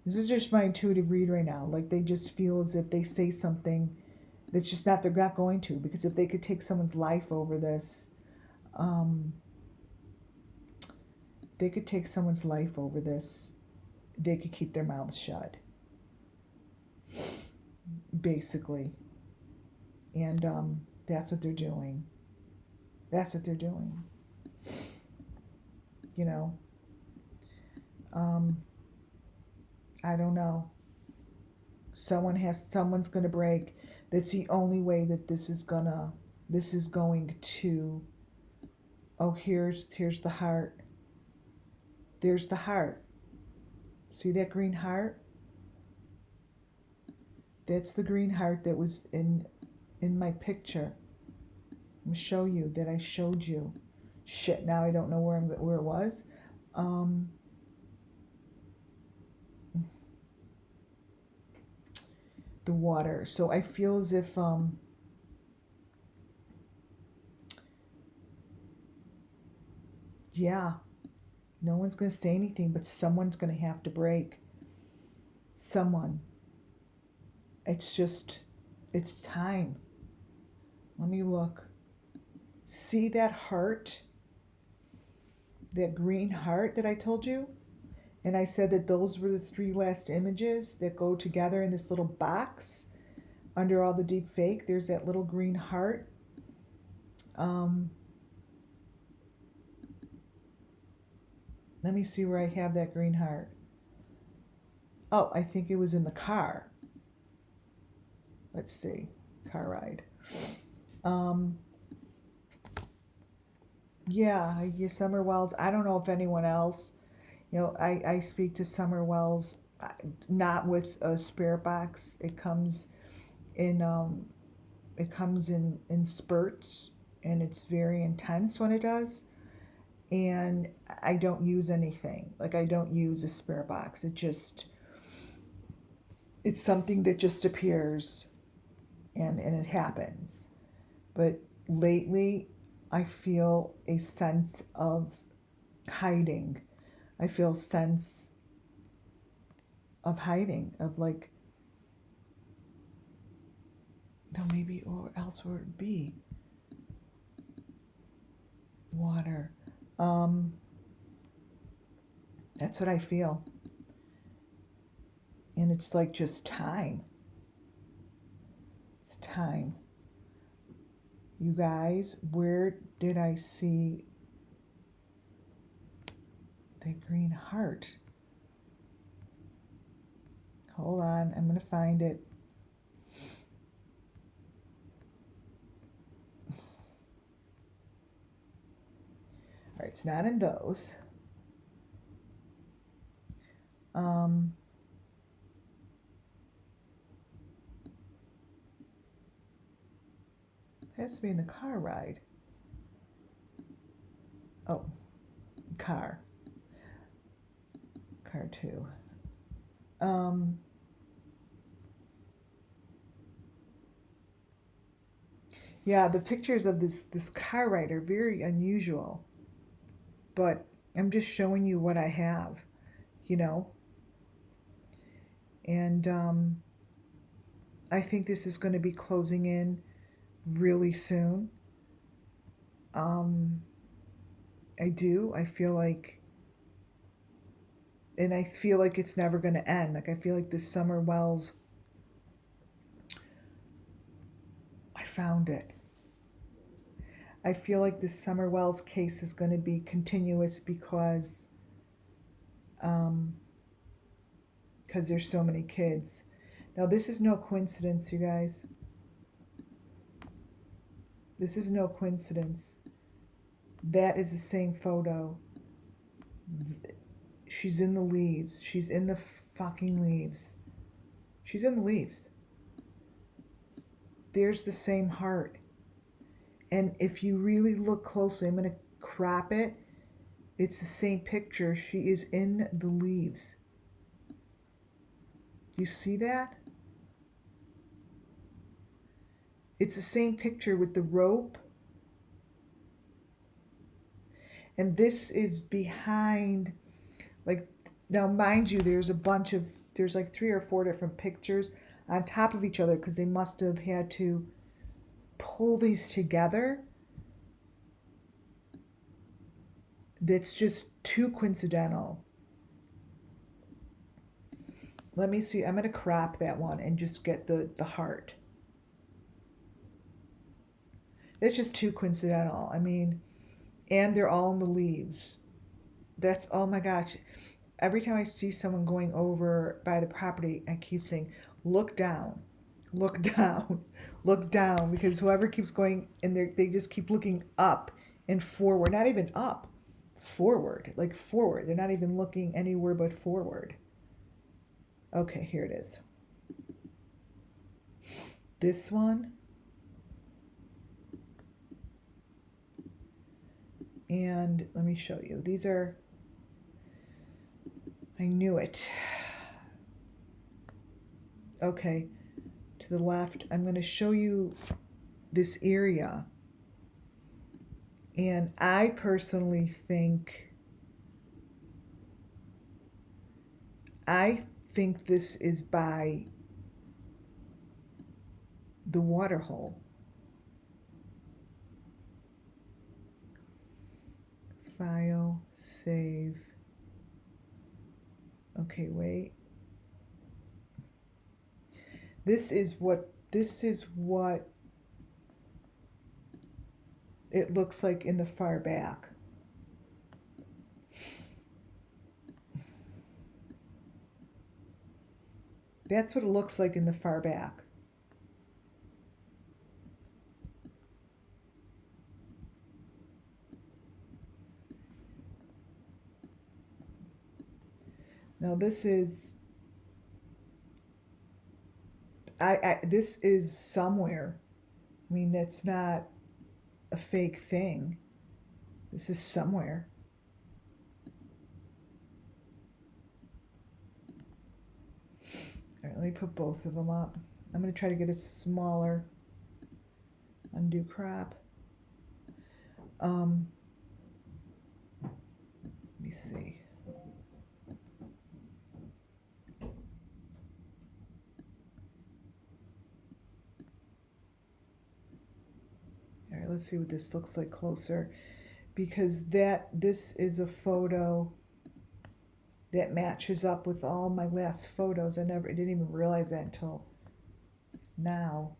This is just my intuitive read right now. Like, they just feel as if they say something that's just not, they're not going to, because if they could take someone's life over this, they could keep their mouths shut, basically. And that's what they're doing. I don't know. Someone's gonna break. That's the only way that this is going to. Oh, here's the heart. There's the heart. See that green heart? That's the green heart that was in my picture. I'm gonna show you that I showed you. Shit, now I don't know where it was. The water. So I feel as if yeah, no one's going to say anything, but someone's going to have to break. Someone. It's time. Let me look. See that heart? That green heart that I told you? And I said that those were the 3 last images that go together in this little box under all the deep fake. There's that little green heart. Let me see where I have that green heart. Oh, I think it was in the car. Let's see. Car ride. Yeah, Summer Wells. I don't know if anyone else, I speak to Summer Wells, not with a spirit box. In, um, it comes in spurts, and it's very intense when it does. And I don't use anything. Like, I don't use a spirit box. It's something that just appears, and it happens. But lately, I feel a sense of hiding. I feel a sense of hiding, of like, no, maybe, or else would it be water. That's what I feel. And it's like just time. It's time. You guys, where did I see the green heart? Hold on, I'm going to find it. All right, it's not in those. It has to be in the car ride. Oh, car. Car 2. Yeah, the pictures of this car ride are very unusual. But I'm just showing you what I have, you know? And I think this is going to be closing in really soon. I do. I feel like, and I feel like it's never going to end. Like, I feel like this Summer Wells, I found it. I feel like this Summer Wells case is going to be continuous because there's so many kids. Now, this is no coincidence, you guys. This is no coincidence. That is the same photo. She's in the leaves. She's in the fucking leaves. She's in the leaves. There's the same heart. And if you really look closely, I'm going to crop it. It's the same picture. She is in the leaves. You see that? It's the same picture with the rope. And this is behind, like, now mind you, there's like 3 or 4 different pictures on top of each other because they must have had to pull these together. That's just too coincidental. Let me see. I'm going to crop that one and just get the heart. It's just too coincidental. I mean, and they're all in the leaves. That's, oh my gosh. Every time I see someone going over by the property, I keep saying, look down, look down, look down, because whoever keeps going and they just keep looking up and forward, not even up, forward, like forward. They're not even looking anywhere but forward. Okay, here it is. This one. And let me show you. These are, I knew it. Okay, to the left, I'm going to show you this area. And I personally think, this is by the water hole. File, save. Okay, wait. This is what it looks like in the far back. That's what it looks like in the far back. Now this is this is somewhere. I mean, that's not a fake thing. This is somewhere. All right, let me put both of them up. I'm going to try to get a smaller undo crop. Let me see. All right, let's see what this looks like closer, because this is a photo that matches up with all my last photos. I didn't even realize that until now.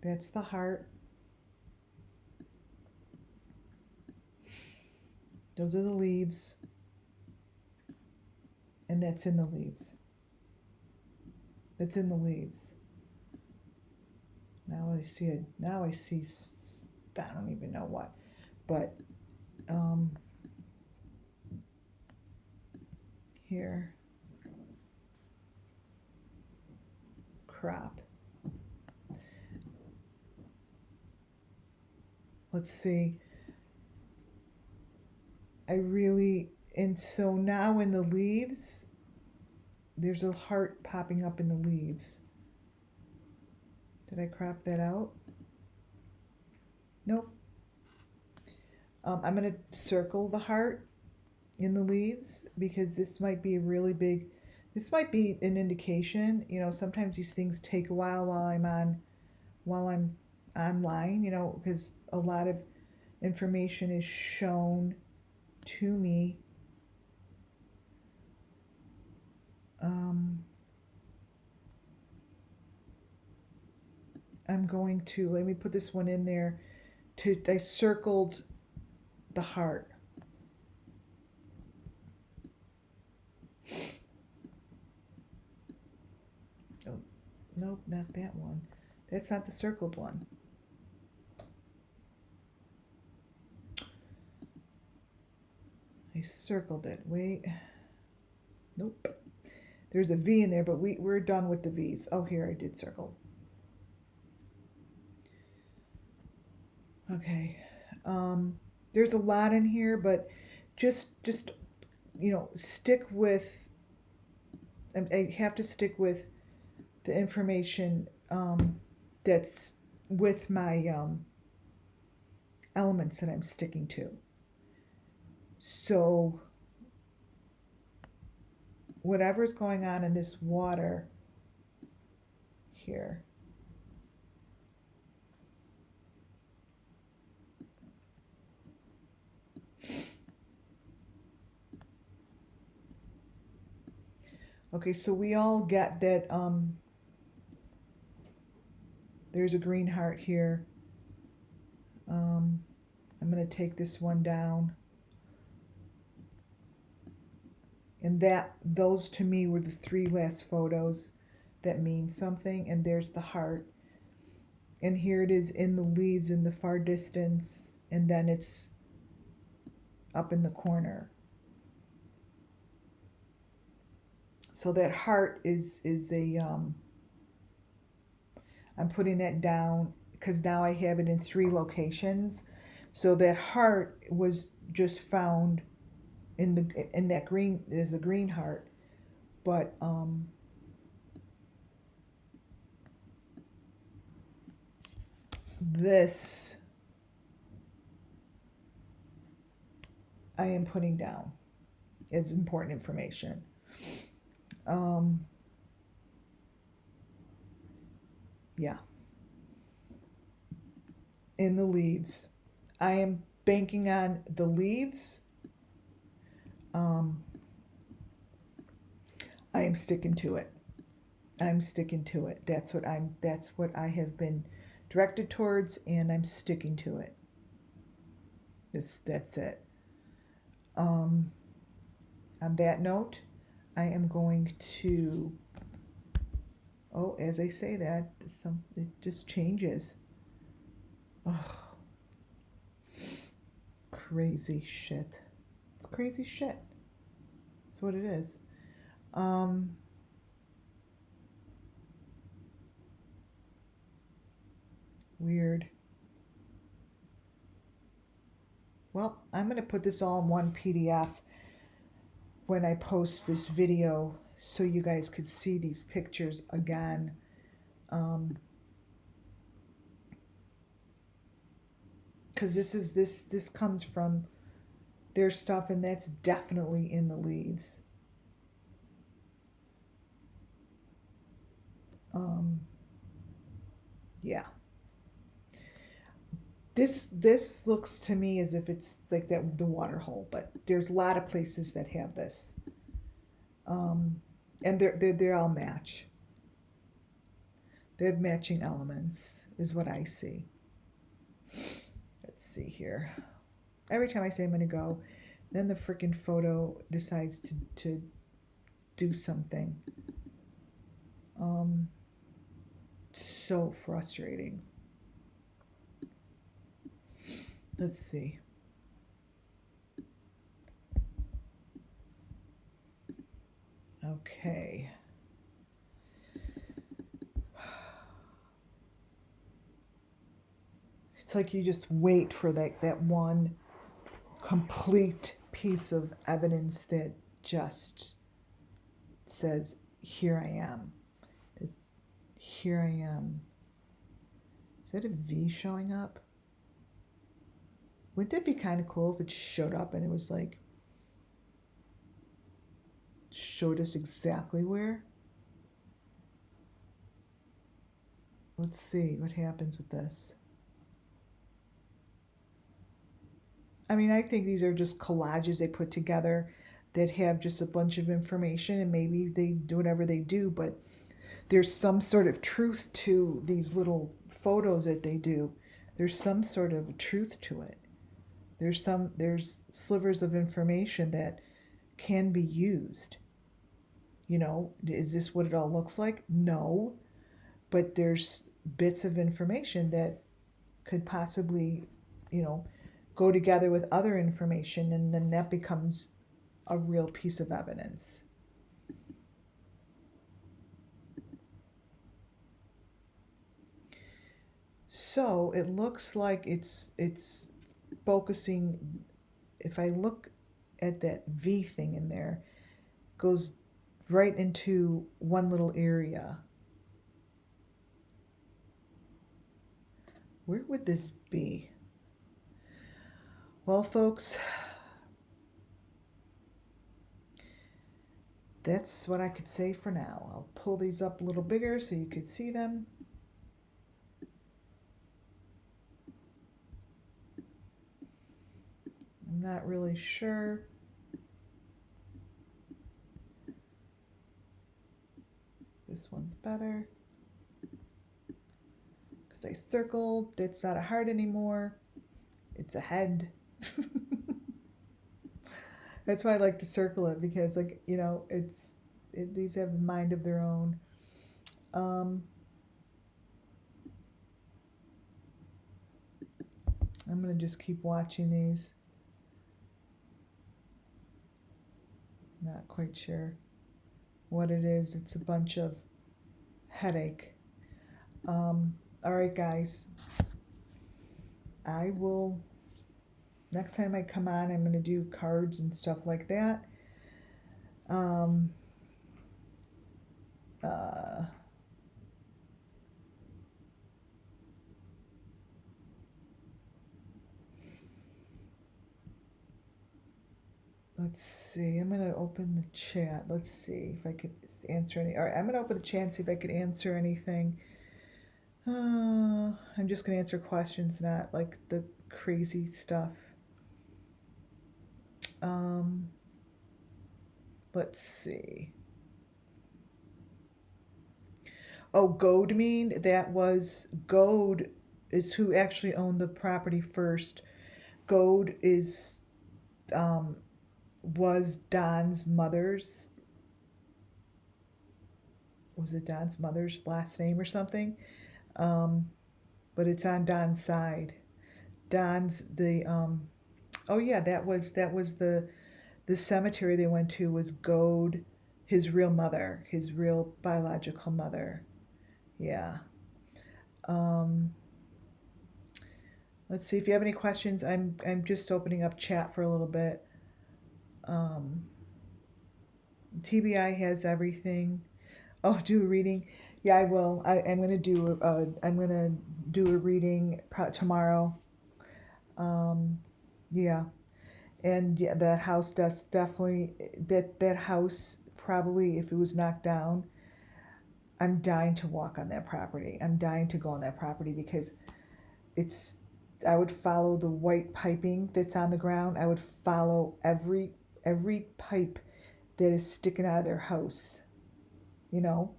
That's the heart. Those are the leaves. And that's in the leaves. That's in the leaves. Now I see it. Now I see, I don't even know what. But here, crop. Let's see. And so now in the leaves, there's a heart popping up in the leaves. Did I crop that out? Nope. I'm going to circle the heart in the leaves, because this might be this might be an indication. You know, sometimes these things take a while while I'm online, you know, because a lot of information is shown to me. I'm going to, let me put this one in there. I circled the heart. Oh, nope, not that one. That's not the circled one. I circled it. Wait. Nope. There's a V in there, but we're done with the V's. Oh, here, I did circle. Okay. There's a lot in here, but just you know, stick with, I have to stick with the information that's with my elements that I'm sticking to. So whatever's going on in this water here, okay, so we all get that there's a green heart here. I'm going to take this one down. And those to me were the 3 last photos that mean something. And there's the heart. And here it is in the leaves in the far distance. And then it's up in the corner. So that heart is a, I'm putting that down because now I have it in 3 locations. So that heart was just found in that green, there's a green heart, but this I am putting down as important information. Yeah. In the leaves. I am banking on the leaves. I am sticking to it. I'm sticking to it. That's what I have been directed towards, and I'm sticking to it. That's it. On that note, I am going to, oh, as I say that, it just changes. Oh, crazy shit. It's crazy shit. That's what it is. Weird. Well, I'm going to put this all in one PDF when I post this video so you guys could see these pictures again. Because this comes from their stuff, and that's definitely in the leaves. Yeah. This looks to me as if it's like that the water hole, but there's a lot of places that have this, and they all match. They have matching elements, is what I see. Let's see here. Every time I say I'm gonna go, then the freaking photo decides to do something. So frustrating. Let's see. Okay. It's like you just wait for that one complete piece of evidence that just says, here I am. Here I am. Is that a V showing up? Wouldn't that be kind of cool if it showed up and it was like, showed us exactly where? Let's see what happens with this. I mean, I think these are just collages they put together that have just a bunch of information, and maybe they do whatever they do, but there's some sort of truth to these little photos that they do. There's some sort of truth to it. There's slivers of information that can be used. You know, is this what it all looks like? No, but there's bits of information that could possibly, go together with other information, and then that becomes a real piece of evidence. So it looks like it's focusing. If I look at that V thing in there, goes right into one little area. Where would this be? Well, folks, that's what I could say for now. I'll pull these up a little bigger so you could see them. I'm not really sure. This one's better. Because I circled, it's not a heart anymore. It's a head. That's why I like to circle it, because these have a mind of their own. I'm going to just keep watching these. Not quite sure what it is. It's a bunch of headache. All right, guys. I will, next time I come on, I'm going to do cards and stuff like that. Let's see. I'm going to open the chat. Let's see if I could answer any. All right, I'm going to open the chat, see if I could answer anything. I'm just going to answer questions, not like the crazy stuff. Let's see. Oh, Goldmean, Gold is who actually owned the property first. Gold is was Don's mother's, last name or something? But it's on Don's side. Don's the oh yeah, that was the cemetery they went to was Goad, his real mother, his real biological mother. Yeah. Um, let's see if you have any questions. I'm just opening up chat for a little bit. Um, TBI has everything. Oh, do a reading. Yeah, I will. I'm gonna do a reading tomorrow. Yeah, and yeah, that house does definitely that house probably if it was knocked down, I'm dying to walk on that property. I'm dying to go on that property because it's I would follow the white piping that's on the ground. I would follow every pipe that is sticking out of their house, you know,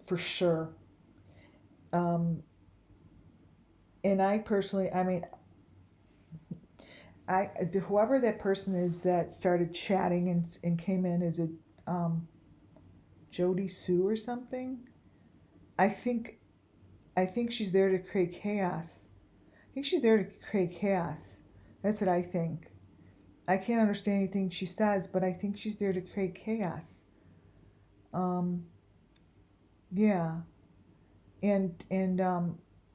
for sure. Um, and I personally, I mean, whoever that person is that started chatting and came in, is it um, Jody Sue or something? I think I think she's there to create chaos. I think she's there to create chaos. That's what I think. I can't understand anything she says, but I think she's there to create chaos. Um, yeah, and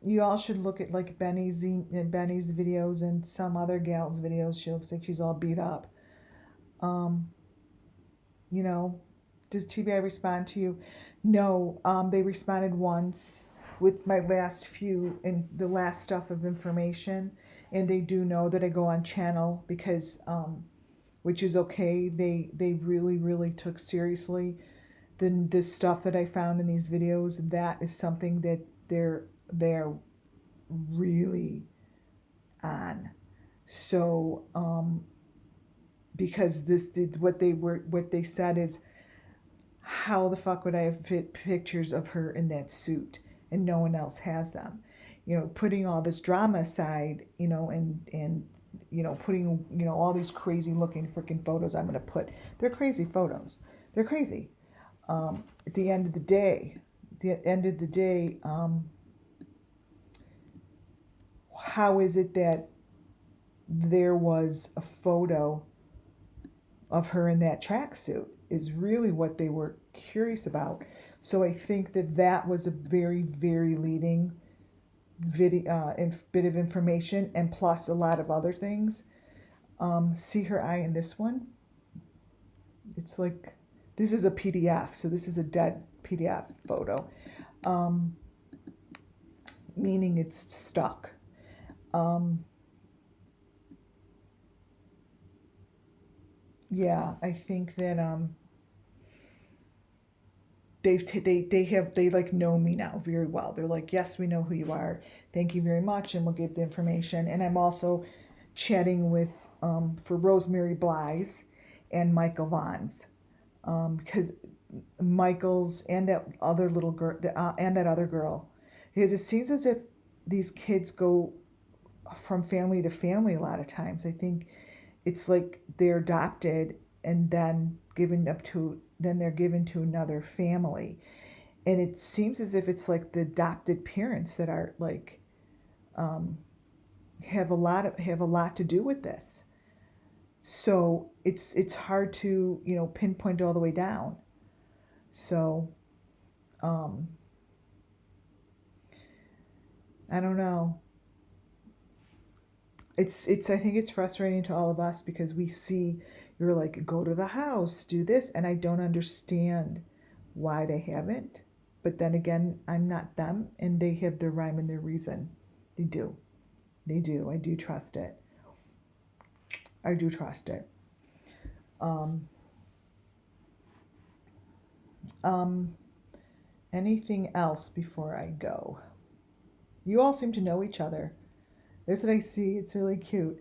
you all should look at like Benny's videos and some other gal's videos. She looks like she's all beat up. Um, you know, does TBI respond to you? No, they responded once with my last few and the last stuff of information, and they do know that I go on channel because which is okay. They really took seriously the stuff that I found in these videos. That is something that they're really on. So because what they said is, how the fuck would I have fit pictures of her in that suit and no one else has them? You know, putting all this drama aside, you know, and you know, putting, you know, all these crazy looking freaking photos I'm gonna put. They're crazy photos. They're crazy. At the end of the day, how is it that there was a photo of her in that tracksuit is really what they were curious about. So I think that was a very leading video, bit of information, and plus a lot of other things. See her eye in this one? It's like, this is a PDF, so this is a dead PDF photo, meaning it's stuck. Yeah, I think that they like know me now very well. They're like, yes, we know who you are. Thank you very much, and we'll give the information. And I'm also chatting with for Rosemary Bly's and Michael Vaughn's, because Michael's and that other little girl and that other girl, because it seems as if these kids go from family to family a lot of times. I think it's like they're adopted and then they're given to another family, and it seems as if it's like the adopted parents that are like have a lot to do with this. So it's hard to, you know, pinpoint all the way down. So um, I don't know. It's I think it's frustrating to all of us because we see you're like, go to the house, do this, and I don't understand why they haven't. But then again, I'm not them, and they have their rhyme and their reason. They do. They do. I do trust it. I do trust it. Um, um, anything else before I go? You all seem to know each other. That's what I see. It's really cute.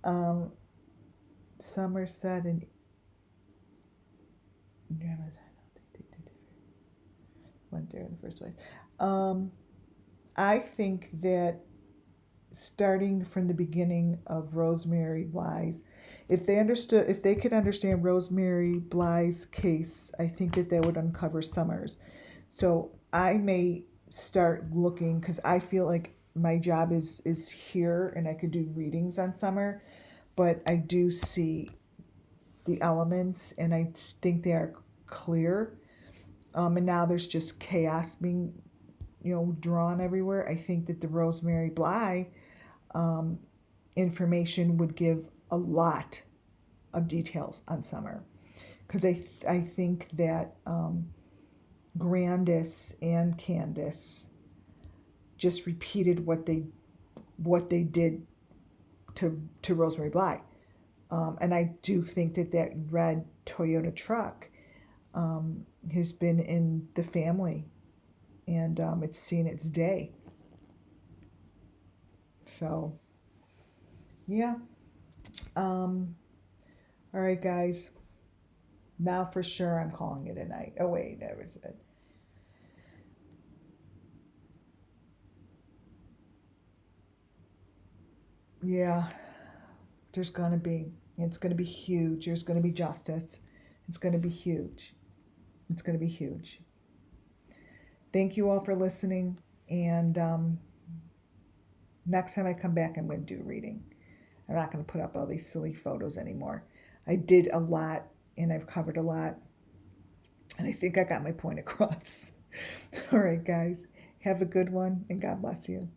Um, Somerset and went there in the first place. I think that starting from the beginning of Rosemary Bly's. If they could understand Rosemary Bly's case, I think that they would uncover Summers. So I may start looking, because I feel like my job is here and I could do readings on Summer, but I do see the elements and I think they are clear. And now there's just chaos being, drawn everywhere. I think that the Rosemary Bly information would give a lot of details on Summer, because I think that Grandis and Candace just repeated what they did to Rosemary Bly, and I do think that red Toyota truck has been in the family, and it's seen its day. So yeah. All right, guys. Now for sure I'm calling it a night. Oh wait, that was it. Yeah, there's gonna be. It's gonna be huge. There's gonna be justice. It's gonna be huge. It's gonna be huge. Thank you all for listening. And next time I come back, I'm going to do a reading. I'm not going to put up all these silly photos anymore. I did a lot and I've covered a lot. And I think I got my point across. All right, guys. Have a good one and God bless you.